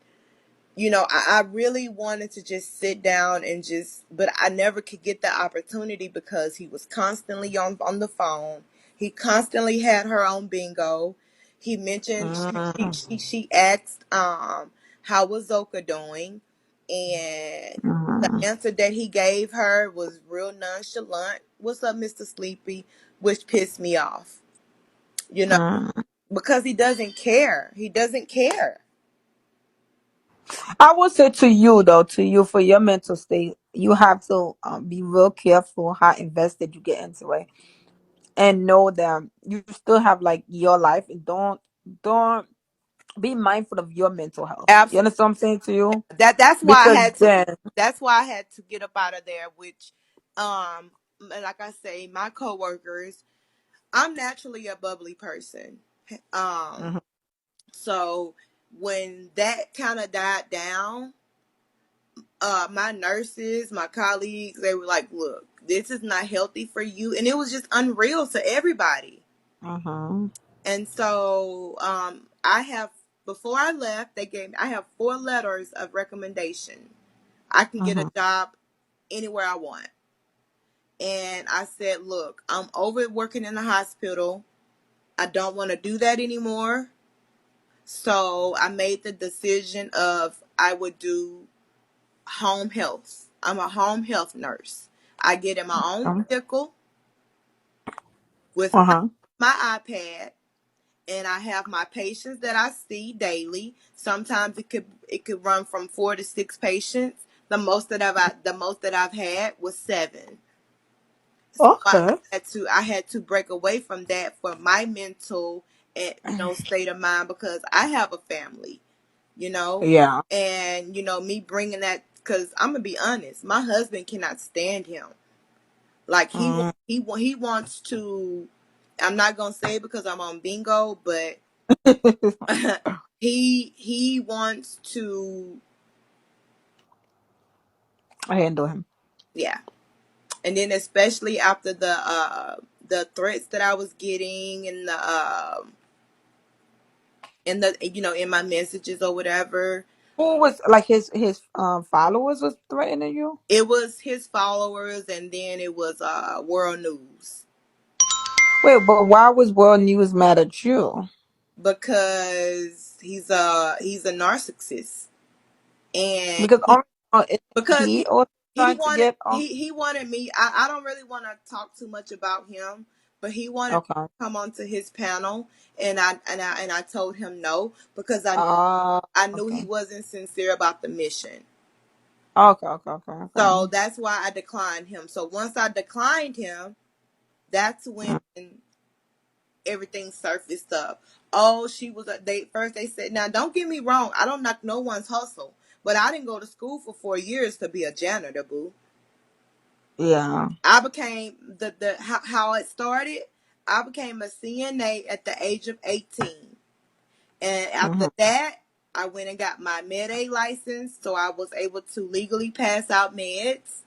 I really wanted to just sit down and but I never could get the opportunity because he was constantly on the phone. He constantly had her on bingo. He mentioned Mhm. she asked how was Zoka doing, and the Mhm. answer that he gave her was real nonchalant. What's up, Mr. Sleepy? Which pissed me off, you know, Mhm. because he doesn't care. He doesn't care. I would say to you though, to you for your mental state, you have to be real careful how invested you get into it, and know that you still have like your life, and don't be mindful of your mental health. You Absolutely. understand what I'm saying to you? That's why I Because had to then, that's why I had to get up out of there, which like I say, my coworkers, I'm naturally a bubbly person. Um mhm, so when that kind of died down, my nurses, my colleagues, they were like, "Look, this is not healthy for you." And it was just unreal to everybody. mhm, And so I have before I left, I have 4 letters of recommendation. I can get a mhm, job anywhere I want. And I said, look, I'm over working in the hospital. I don't want to do that anymore. So I made the decision of I would do home health. I'm a home health nurse. I get in my own mhm, vehicle with uh-huh, my iPad, and I have my patients that I see daily. Sometimes it could run from 4 to 6 patients. The most that I've had was 7. So okay, I had to break away from that for my mental and state of mind because I have a family, you know, yeah, and me bringing that because I'm gonna be honest, my husband cannot stand him. Like mm. he wants to. I'm not gonna say it because I'm on bingo, but he wants to. I handle him. Yeah. And then especially after the threats that I was getting and the in my messages or whatever, Who was like his followers was threatening you? it was his followers, and then it was world news Wait, but why was World News mad at you? because he's a narcissist, and Because he only because he also he trying to wanted get on. he wanted me. I don't really want to talk too much about him, but he wanted me Okay. to come onto his panel, and I told him no because I knew Ah, I knew he okay. wasn't sincere about the mission. Okay, okay, okay, So okay. that's why I declined him. So once I declined him, that's when Mm, everything surfaced up. Oh, she was a they first they said, now don't get me wrong, I don't knock no one's hustle. But I didn't go to school for 4 years to be a janitor, boo. yeah. I became the how it started. I became a CNA at the age of 18. And after Hmm. that, I went and got my Med A license so I was able to legally pass out meds.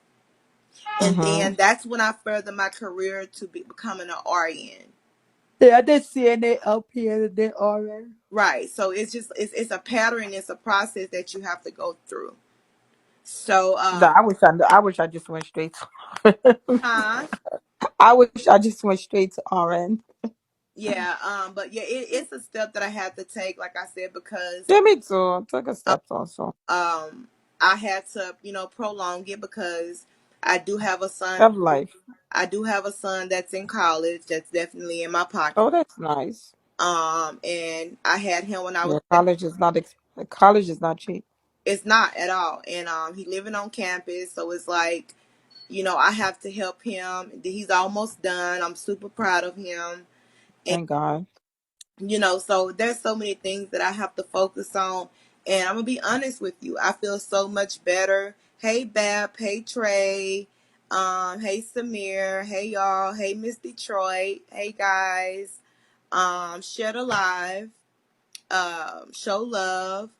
And Hmm. then that's when I furthered my career to becoming an RN. Yeah, I did CNA LP and then RN. Right. So it's just it's a pattern, it's a process that you have to go through. So No, I wish I just went straight to huh? I wish I just went straight to RN. Yeah, but yeah, it's a step that I had to take, like I said, because Yeah, me too. Took a uh, steps also. I had to, prolong it because I do have a son. Of life. I do have a son that's in college. That's definitely in my pocket. Oh, that's nice. And I had him when I was. Yeah, college is not cheap. It's not at all, and he living on campus, so it's like, I have to help him. He's almost done. I'm super proud of him, and Thank God. so there's so many things that I have to focus on. And I'm gonna be honest with you, I feel so much better. Hey Bab, hey Trey, hey Samir, hey y'all, hey Miss Detroit, hey guys, share the live, show love.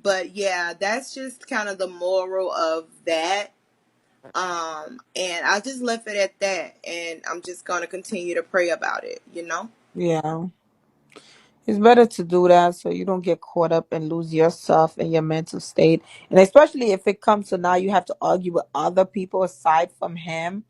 But yeah, that's just kind of the moral of that. And I just left it at that, and I'm just gonna continue to pray about it. Yeah. It's better to do that so you don't get caught up and lose yourself and your mental state. And especially if it comes to now you have to argue with other people aside from him,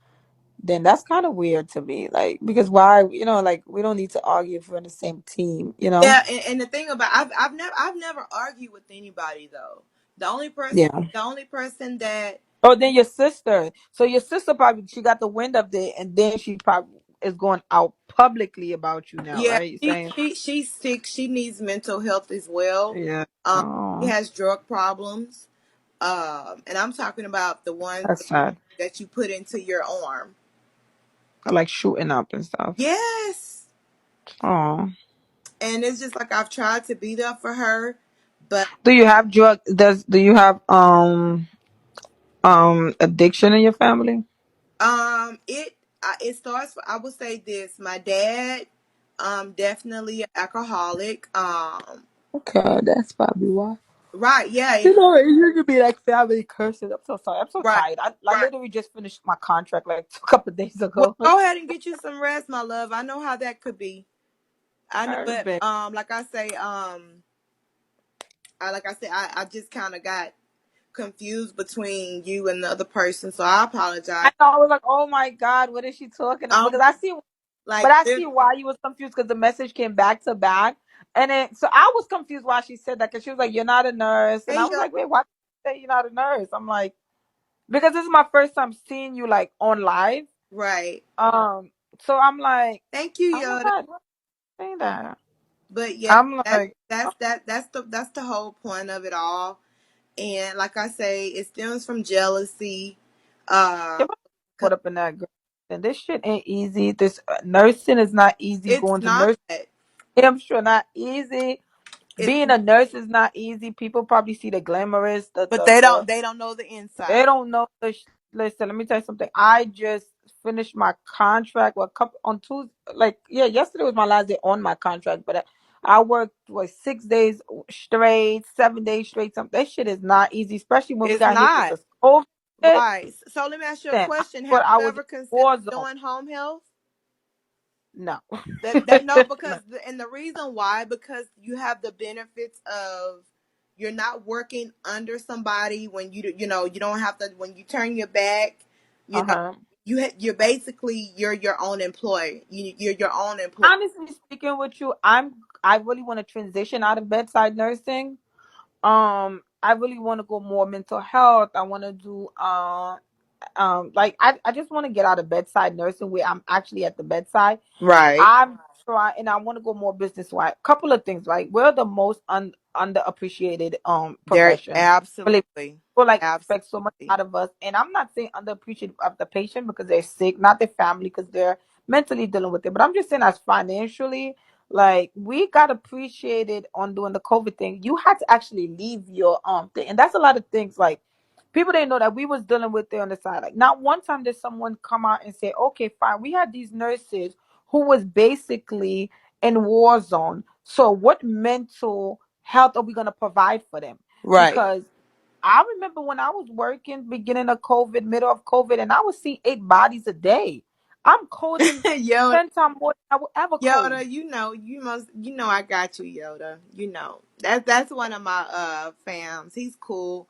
then that's kind of weird to me. Like, because why, like we don't need to argue if we're in the same team. Yeah, and the thing about I've never argued with anybody though. The only person Yeah. the only person that Oh, then your sister. So your sister probably she got the wind of it and then she probably is going out publicly about you now, yeah, right? You she, saying? she she's sick. She needs mental health as well. Yeah. Um, she Oh, has drug problems. And I'm talking about the ones that's sad. that you put into your arm. Like shooting up and stuff. Yes. Oh. And it's just like I've tried to be there for her, but Do you have addiction in your family? it starts. I would say this. My dad, definitely an alcoholic. Okay, that's probably why. Right, yeah, and It used to be like family curses. I'm so sorry. I'm so right. tired. I literally just finished my contract like a couple of days Well, ago. go ahead and get you some rest, my love. I know how that could be. I know I've it. been. Like I say, I just kind of got confused between you and the other person, so I apologize. I know. I was like, oh my god, what is she talking about? Um, Because I see, but like, I see why you was confused because the message came back to back, and then so I was confused why she said that because she was like, "You're not a nurse," and I hey, was like, "Wait, why did you say you're not a nurse?" I'm like, because this is my first time seeing you like on live. right. Um, so I'm like, Thank you, oh my Yoda. god, why did you say that? But yeah, I'm that like, that's that that's the whole point of it all. And like I say, it stems from jealousy. yeah, Uh, but caught up in that girl. And this shit ain't easy. This nursing is not easy. it's Going to not, nursing, I'm sure not easy. it's Being a nurse is not easy. People probably see the glamorous, but they don't know the they inside. don't know listen, let me tell you something. I just finished my contract with a couple on Tuesday. Like, yeah, yesterday was my last day on my contract, but I worked like 6 days straight, 7 days straight. Something that shit is not easy, especially when we It's got hit with not. the COVID. Shit. Right. So let me ask you a Then I question. Have thought I you was in ever considered war zone. doing home health? No. That no, No. because and the reason why, because you have the benefits of you're not working under somebody when you don't have to, when you turn your back, you know Uh-huh. you're basically you're your own employee. You're your own employee. Honestly speaking with you, I really want to transition out of bedside nursing. I really want to go more mental health. I want to do like I just want to get out of bedside nursing where I'm actually at the bedside. Right. I'm trying and I want to go more business wide. Couple of things, right? We're the most underappreciated There profession. Believe absolutely. people like expect so much Absolutely. out of us, and I'm not saying underappreciative of the patient because they're sick, not their family because they're mentally dealing with it. But I'm just saying, as financially, like we got appreciated on doing the COVID thing. You had to actually leave your thing, and that's a lot of things. Like people didn't know that we was dealing with it on the side. Like not one time did someone come out and say, "Okay, fine, we had these nurses who was basically in war zone. So what mental health are we gonna provide for them?" Right. Because I remember when I was working beginning of COVID, middle of COVID, and I would see 8 bodies a day. I'm coding Yoda, 10 times more than I would ever code. Yoda, I got you, Yoda. That's one of my fams. He's cool.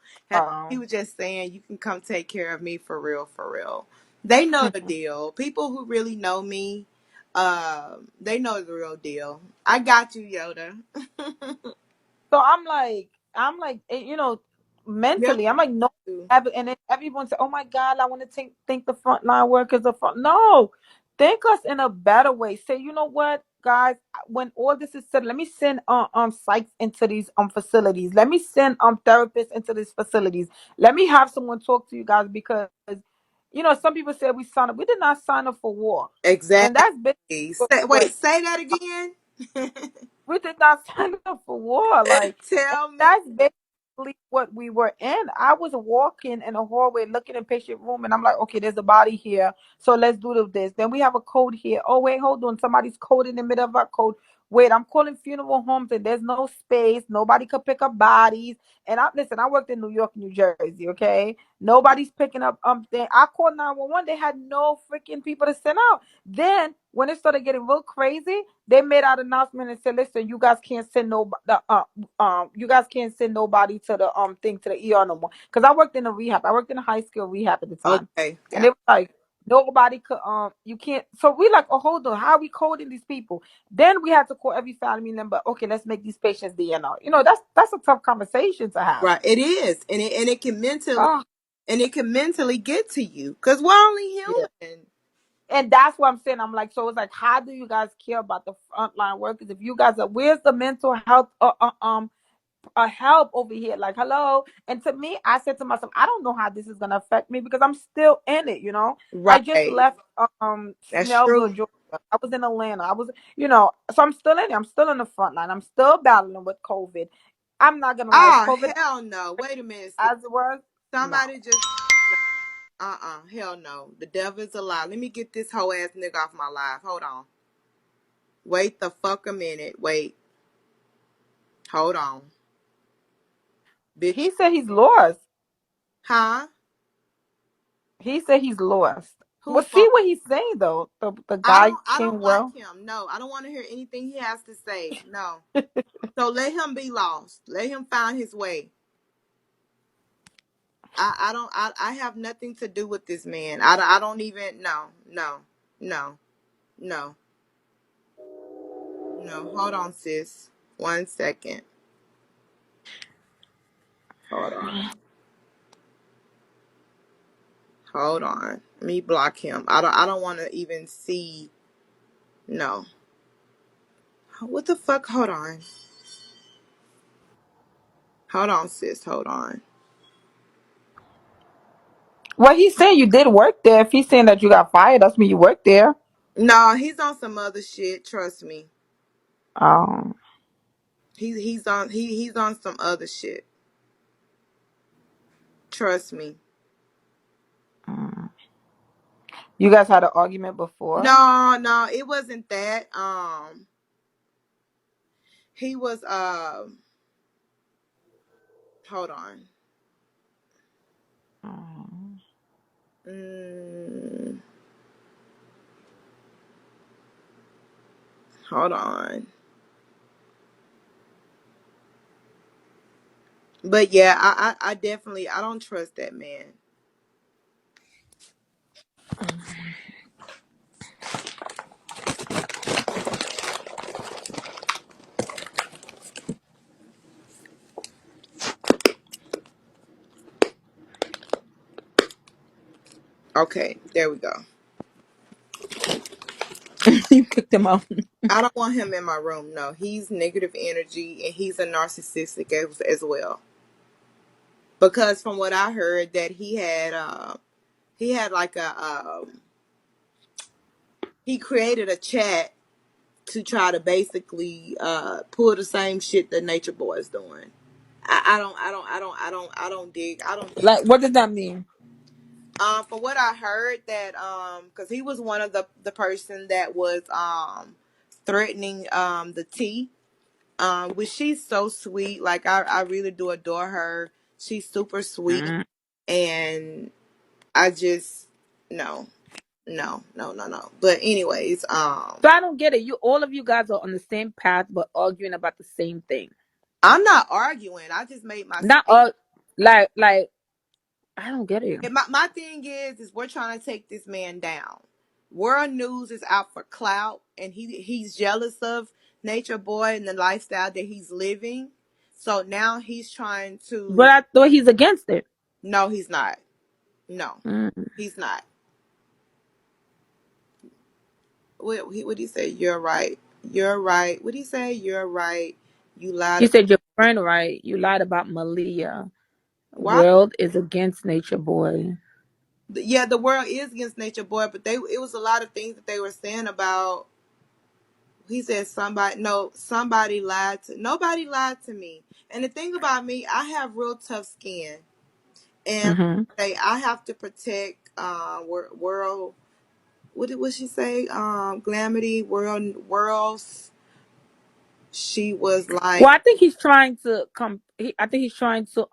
He Um, was just saying you can come take care of me for real, for real. They know the deal. People who really know me, they know the real deal. I got you, Yoda. So I'm like, Yep. mentally, I'm like, no, and then everyone said, oh my God, I want to think the frontline workers are front. No, think us in a better way. Say, you know what, guys, when all this is said, let me send psychs into these facilities. Let me send therapists into these facilities. Let me have someone talk to you guys because some people say we signed up. We did not sign up for war, and Exactly. that's basically what Wait, say that again. we did not sign up for war. Like, and Tell me. that's basically what we were in. I was walking in a hallway looking in patient room, and I'm like, okay, there's a body here. So let's do this. Then we have a code here. Oh, wait, hold on. Somebody's code in the middle of our code. Wait, I'm calling funeral homes and there's no space. Nobody could pick up bodies. And I worked in New York, New Jersey, okay? Nobody's picking up thing. I called 911. They had no freaking people to send out. Then when it started getting real crazy, they made out announcement and said, "Listen, you guys can't send you guys can't send nobody to the thing to the ER no more." Because I worked in a rehab. I worked in a high school rehab at the time, Okay, and got it was like nobody could you can't. So we like, oh hold on, how are we coding these people? Then we had to call every family member. Okay, let's make these patients DNR. That's a tough conversation to have. right. It is, and it can mentally Oh get to you because we're only yeah. human. And that's what I'm saying. I'm like, so it's like, how do you guys care about the frontline workers if you guys are? Where's the mental health help over here? Like, hello. And to me, I said to myself, I don't know how this is gonna affect me because I'm still in it. I just Right. left That's Snellville, true. Georgia. I was in Atlanta. I was, so I'm still in it. I'm still in the front line. I'm still battling with COVID. I'm not gonna lie, is Oh COVID hell no! Wait a minute. Sis. as it was? No. Somebody just hell no. The devil is a lie. Let me get this whole ass nigga off my life. Hold on. Wait the fuck a minute. Wait. Hold on. Bitch. He said he's lost. Huh? He said he's lost. Well, Who's see lost? what he's saying though. The guy I don't King like Will. him. No, I don't want to hear anything he has to say. No. So let him be lost. Let him find his way. I have nothing to do with this man. I don't even no, no, no, no, no. Hold on, sis. 1 second. Hold on. Hold on. Let me block him. I don't want to even see. No. What the fuck? Hold on. Hold on, sis. Hold on. Well, he's saying you did work there. If he's saying that you got fired, that's mean you worked there. No, he's on some other shit. Trust me. Um, He's on some other shit. Trust me. mm. You guys had an argument before. No, no, it wasn't that. He was hold on. Mm. Mm, hold on. But yeah, I definitely I don't trust that man. Okay, there we go. You kicked him out. I don't want him in my room. No, he's negative energy and he's a narcissistic as well. because from what I heard that he had like a he created a chat to try to basically pull the same shit that Nature Boy is doing. I don't dig. Like, what does that mean? From what I heard that because he was one of the person that was threatening the T, which she's so sweet. Like I really do adore her. She's super sweet, Mm. and I just no, no. But anyways, So I don't get it. You, all of you guys are on the same path, but arguing about the same thing. I'm not arguing. I just made my Not statement. all, like I don't get it. And my thing is we're trying to take this man down. World News is out for clout, and he's jealous of Nature Boy and the lifestyle that he's living. So now he's trying But to. I thought he's against it. No, he's not. No, Mm. he's not. What do you say? You're right. You're right. What do you say? You're right. You lied He about. said your friend, right? You lied about Malia. Why? World is against Nature Boy. Yeah, the world is against Nature Boy, but it was a lot of things that they were saying about. He said somebody lied to nobody lied to me. And the thing about me, I have real tough skin, and Mm-hmm. I have to protect world. What did she say? Glamity worlds. She was Well, like, I think he's trying to come. I think he's trying to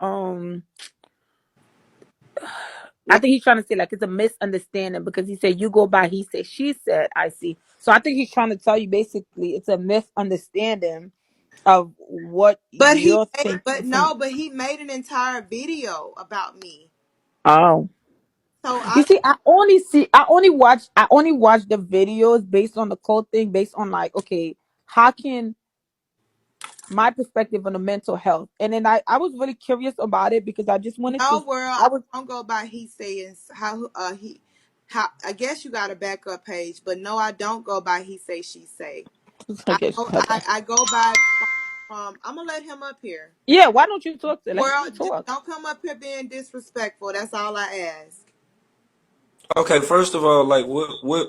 I what? think he's trying to say like it's a misunderstanding because he said you go by he said she said I see. So I think he's trying to tell you basically it's a misunderstanding of what But you're thinking from. he made an entire video about me. Oh, So you I see, I only watch the videos based on the code thing, based on like, okay, how can my perspective on the mental health, and then I was really curious about it because I just wanted to. no world. I I was don't go by he saying how how. I guess you got a backup page, but no, I don't go by he say she say. I guess okay. I go by from. I'm gonna let him up here. Yeah, why don't you talk to let him World, just talk? don't come up here being disrespectful. That's all I ask. Okay, first of all, like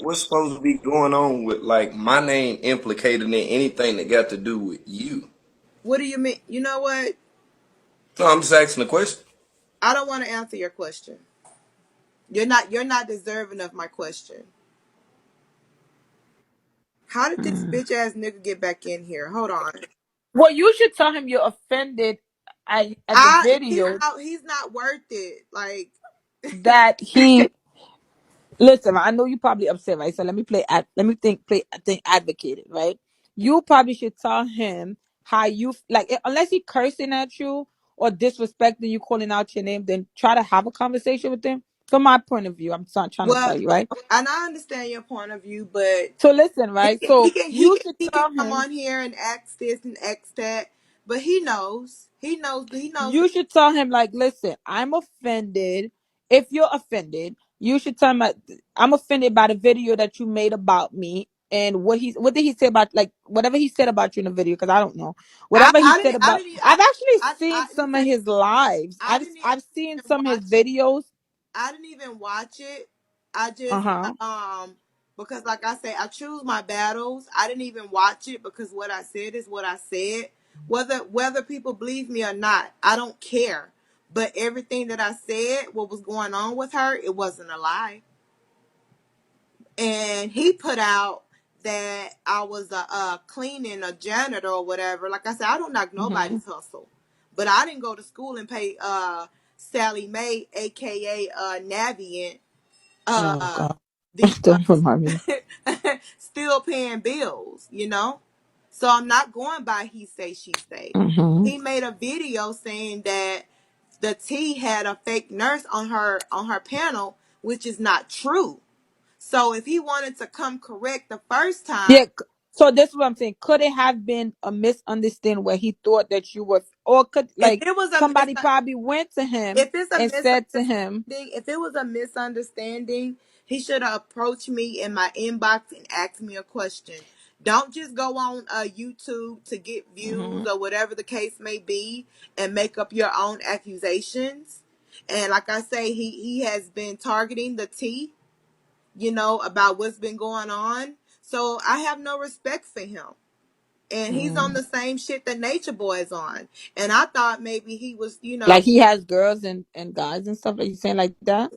what's supposed to be going on with like my name implicated in anything that got to do with you? What do you mean? You know what? No, I'm just asking the question. I don't want to answer your question. You're not deserving of my question. How did this Mm. bitch ass nigga get back in here? Hold on. Well, you should tell him you're offended at the video He's not worth it. Like that he. Listen, I know you probably upset, right? So let me let me think advocated, right? You probably should tell him how you like unless he cursing at you or disrespecting you, calling out your name, then try to have a conversation with him. From my point of view, I'm trying to well, tell you, right? and I understand your point of view, but So listen, right? So you should he can tell come him on here and ask this and ask that, but he knows you should tell him like, listen, I'm offended. If you're offended, you should tell him like, I'm offended by the video that you made about me and what did he say about like whatever he said about you in the video, because I don't know whatever he said I about. didn't I've actually I seen didn't some of say his lives. I didn't I've seen even some of his watch it. videos. I didn't even watch it. I just Uh-huh. because like I say, I choose my battles. I didn't even watch it because what I said is what I said. Whether people believe me or not, I don't care. But everything that I said, what was going on with her, it wasn't a lie. And he put out that I was a cleaning, a janitor or whatever. Like I said, I don't knock Mm-hmm. nobody's hustle, but I didn't go to school and pay Sally Mae, aka Navient, Oh uh God. the Don't remind me. still paying bills, you know. So I'm not going by he say she say. Mm-hmm. He made a video saying that the T had a fake nurse on her panel, which is not true. So if he wanted to come correct the first time, Yeah. So this is what I'm saying. Could it have been a misunderstanding where he thought that you were, or could if like it was a mis- somebody probably went to him if it's a and said to him, misunderstanding, if it was a misunderstanding, he should have approached me in my inbox and asked me a question. Don't just go on YouTube to get views Mhm. or whatever the case may be and make up your own accusations. And like I say, he has been targeting the T, about what's been going on. So I have no respect for him. And he's on Mm. the same shit that Nature Boy is on. And I thought maybe he was, Like he has girls and guys and stuff. Like you saying like that?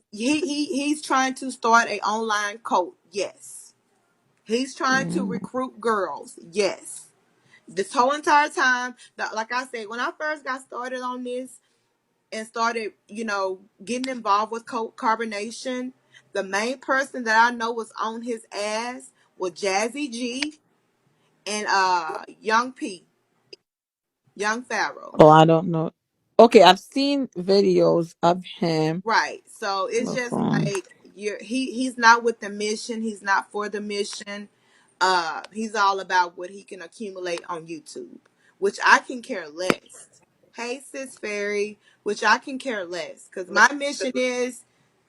he's trying to start a online cult. Yes. He's trying to Mm. recruit girls. Yes. This whole entire time, like I said, when I first got started on this and started, getting involved with carbonation, the main person that I know was on his ass was Jazzy G and Young P, Young Pharaoh. Oh, I don't know. Okay, I've seen videos of him Right. So it's just before. like he's not with the mission. He's not for the mission. He's all about what he can accumulate on YouTube, which I can care less. Hey, sis Fairy, which I can care less, because my mission is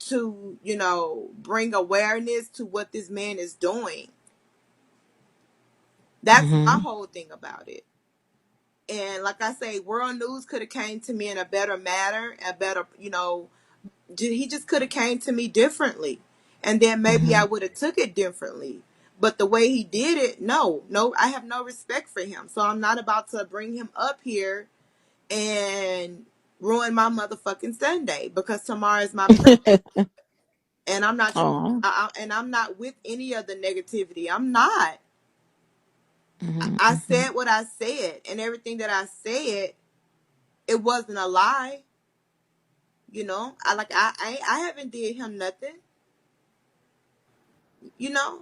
to, bring awareness to what this man is doing. That's my Hmm. whole thing about it. And like I say, World News could have came to me in a better manner, a better, he just could have came to me differently, and then maybe I Hmm. would have took it differently. But the way he did it, no, I have no respect for him, so I'm not about to bring him up here and ruin my motherfucking Sunday, because tomorrow is my birthday. And I'm not trying, Oh. and I'm not with any of the negativity. I'm not. Hmm. I Hmm. said what I said, and everything that I said, it wasn't a lie. I haven't did him nothing.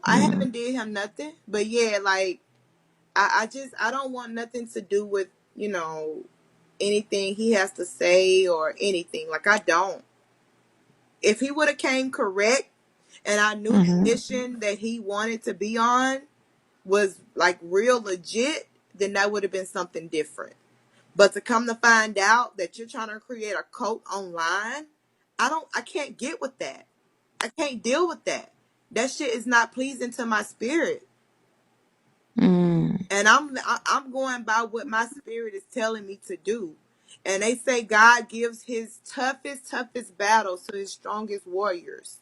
I Hmm. haven't did him nothing. But yeah, like I don't want nothing to do with, anything he has to say or anything. Like, I don't. If he would have came correct and I knew the Hmm. mission that he wanted to be on was like real legit, then that would have been something different. But to come to find out that you're trying to create a cult online, I can't get with that. I can't deal with that. That shit is not pleasing to my spirit. Hmm. And I'm going by what my spirit is telling me to do. And they say God gives his toughest battles to his strongest warriors.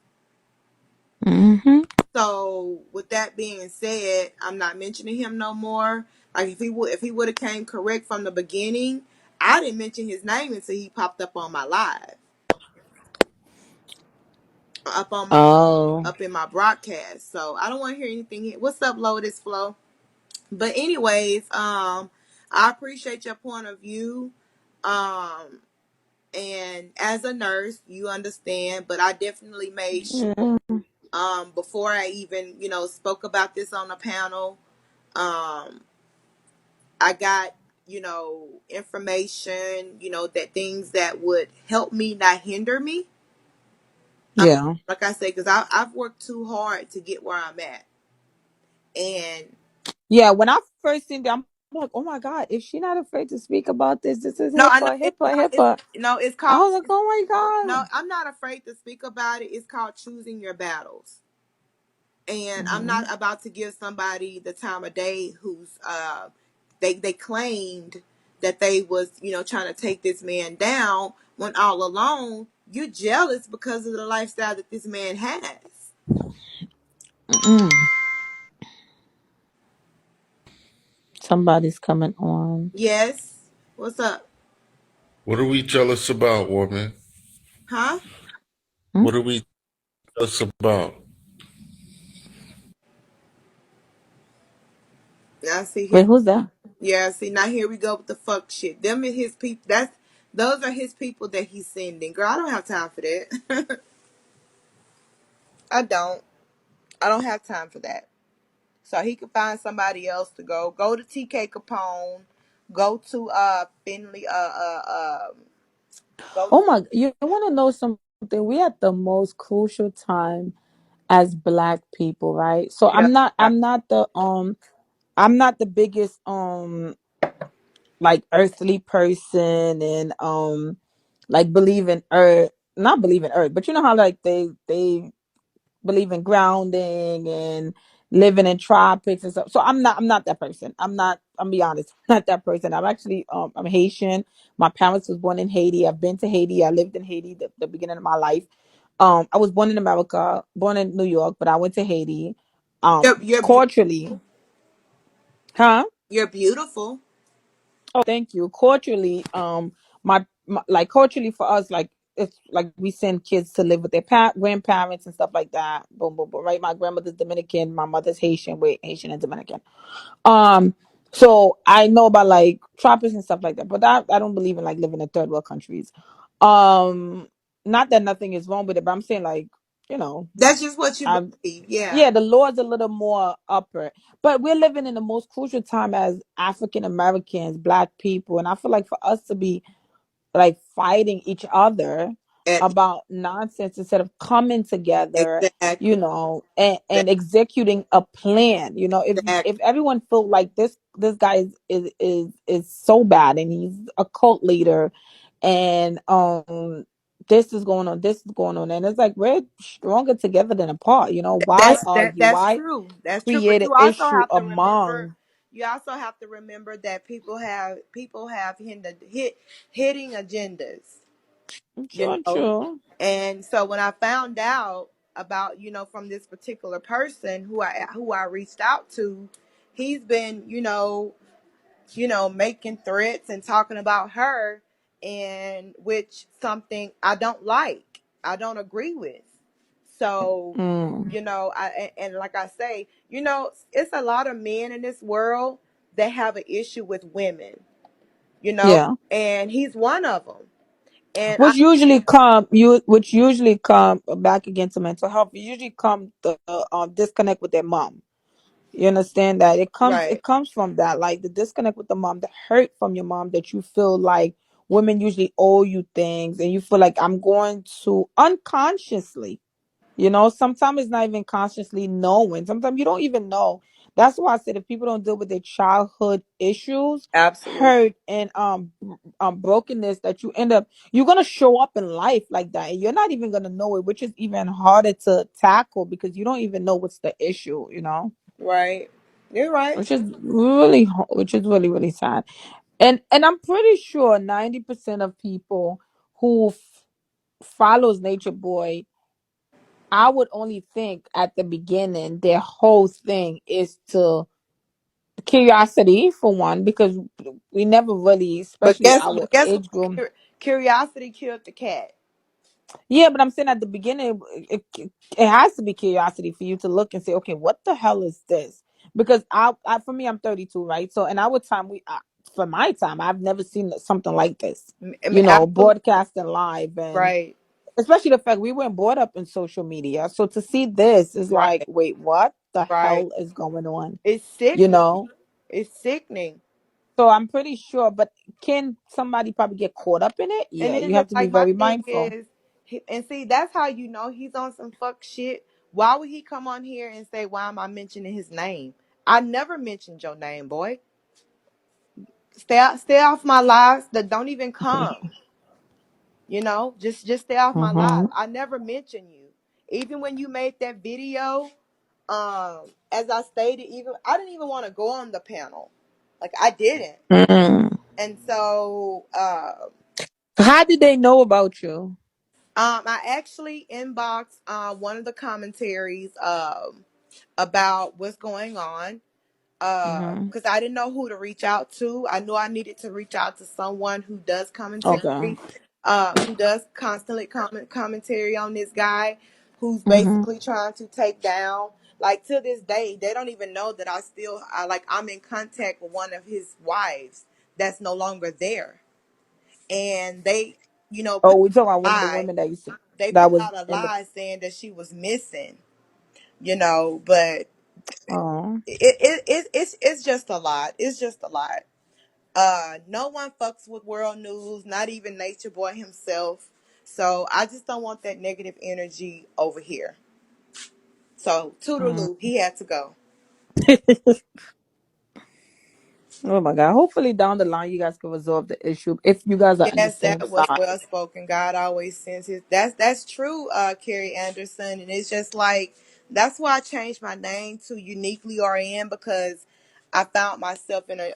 Hmm. So with that being said, I'm not mentioning him no more. Like, if he would have came correct from the beginning, I didn't mention his name until he popped up on my live, up on my Oh. up in my broadcast. So I don't want to hear anything. What's up, Lotus Flow? But anyways, I appreciate your point of view. Um, and as a nurse, you understand, but I definitely made sure, Yeah. before I even, spoke about this on the panel, um, I got, information, that things that would help me, not hinder me. Um, Yeah. like I said, because I've worked too hard to get where I'm at. And Yeah. When I first seen them, I'm like, oh my God, is she not afraid to speak about this? This is no, I know HIPAA, HIPAA, it's HIPAA. no, it's I called. was like, oh my No, God. I'm not afraid to speak about it. It's called choosing your battles. And I'm Hmm. not about to give somebody the time of day who's they claimed that they was, trying to take this man down, when all along you're jealous because of the lifestyle that this man has. Mm. Somebody's coming on. Yes. What's up? What are we jealous about, woman? Huh? Hmm? What are we jealous about? Now see Wait, here. who's that? Yeah, see, now here we go with the fuck shit. Them are his people. Those are his people that he's sending. Girl, I don't have time for that. I don't. I don't have time for that. So he could find somebody else to go. Go to TK Capone. Go to Finley. Go. Oh my, you want to know something? We at the most crucial time as black people, right? So Yeah. I'm not the biggest like earthly person and like believe in earth, not believe in earth, but you know how like they believe in grounding and living in tropics and stuff. So I'm not that person. I'm be honest, I'm not that person. I'm actually I'm Haitian. My parents was born in Haiti. I've been to Haiti. I lived in Haiti the beginning of my life. I was born in America, born in New York, but I went to Haiti. You're Culturally, huh? you're beautiful. Oh, thank you. Culturally, my like culturally for us, like it's like we send kids to live with their grandparents and stuff like that. Boom, boom, boom. Right? My grandmother's Dominican, my mother's Haitian. Wait, Haitian and Dominican. Um, so I know about like tropics and stuff like that, but I don't believe in like living in third world countries. Um, Not that nothing is wrong with it, but I'm saying like you know, That's just what you I believe. Yeah. yeah, the Lord's a little more upper. But we're living in the most crucial time as African Americans, Black people, and I feel like for us to be like fighting each other And about nonsense instead of coming together, you exactly. know, and executing a plan. You know, if Exactly. everyone felt like this guy is so bad and he's a cult leader, and this is going on, and it's like we're stronger together than apart. You know, why argue? That's Why true. That's true. But create an you also issue have to remember. among? You also have to remember that people have hitting agendas. You True, know, true. and so when I found out about from this particular person who I reached out to, he's been making threats and talking about her, and which something I don't like, I don't agree with. So, Mm, and like I say, it's a lot of men in this world that have an issue with women, yeah. and he's one of them. And Which usually come back against the mental health. You usually come the disconnect with their mom. You understand that right, it comes from that, like the disconnect with the mom, the hurt from your mom, that you feel like women usually owe you things, and you feel like I'm going to unconsciously. You know, sometimes it's not even consciously knowing. Sometimes you don't even know. That's why I said if people don't deal with their childhood issues, absolutely, hurt, and brokenness, that you're gonna show up in life like that, and you're not even gonna know it, which is even harder to tackle because you don't even know what's the issue. You know, right. You're right. which is really really sad. And I'm pretty sure 90% of people who follows Nature Boy, I would only think at the beginning their whole thing is to curiosity for one, because we never really, But especially our guess what? age group. Curiosity killed the cat. Yeah, but I'm saying at the beginning it has to be curiosity for you to look and say, okay, what the hell is this? Because I for me, I'm 32, right? So in our time, for my time, I've never seen something like this. I mean, You know, absolutely broadcasting live, and right, especially the fact we weren't brought up in social media. So to see this is like, right, wait, what the right. hell is going on? It's You sickening. know? It's sickening. So I'm pretty sure, but can somebody probably get caught up in it? And Yeah, then you have it's to be like my very thing mindful. is, and see, that's how you know he's on some fuck shit. Why would he come on here and say, "Why am I mentioning his name?" I never mentioned your name, boy. Stay off my lives. That don't even come. Just stay off my lives. Mm-hmm. I never mentioned you. Even when you made that video, as I stated, even I didn't even want to go on the panel. Like I didn't. Mm. And so How did they know about you? I actually inboxed one of the commentaries about what's going on, Mm-hmm. because I didn't know who to reach out to. I knew I needed to reach out to someone who does Okay. commentary, who does constantly commentary on this guy who's Mm-hmm. basically trying to take down. Like to this day, they don't even know that I'm in contact with one of his wives that's no longer there, and they, Oh, put we talking about out one a of the lie. women that used to They that put was out a in the. lie saying that she was missing. But Oh. it's just a lot. It's just a lot. No one fucks with world news, not even Nature Boy himself. So I just don't want that negative energy over here. So Mm. Toodaloo, he had to go. Oh my God. Hopefully down the line you guys can resolve the issue if you guys are on the Yes, same that was side. well spoken. God always sends his. That's true, Carrie Anderson, and it's just like That's why I changed my name to Uniquely RN, because I found myself in a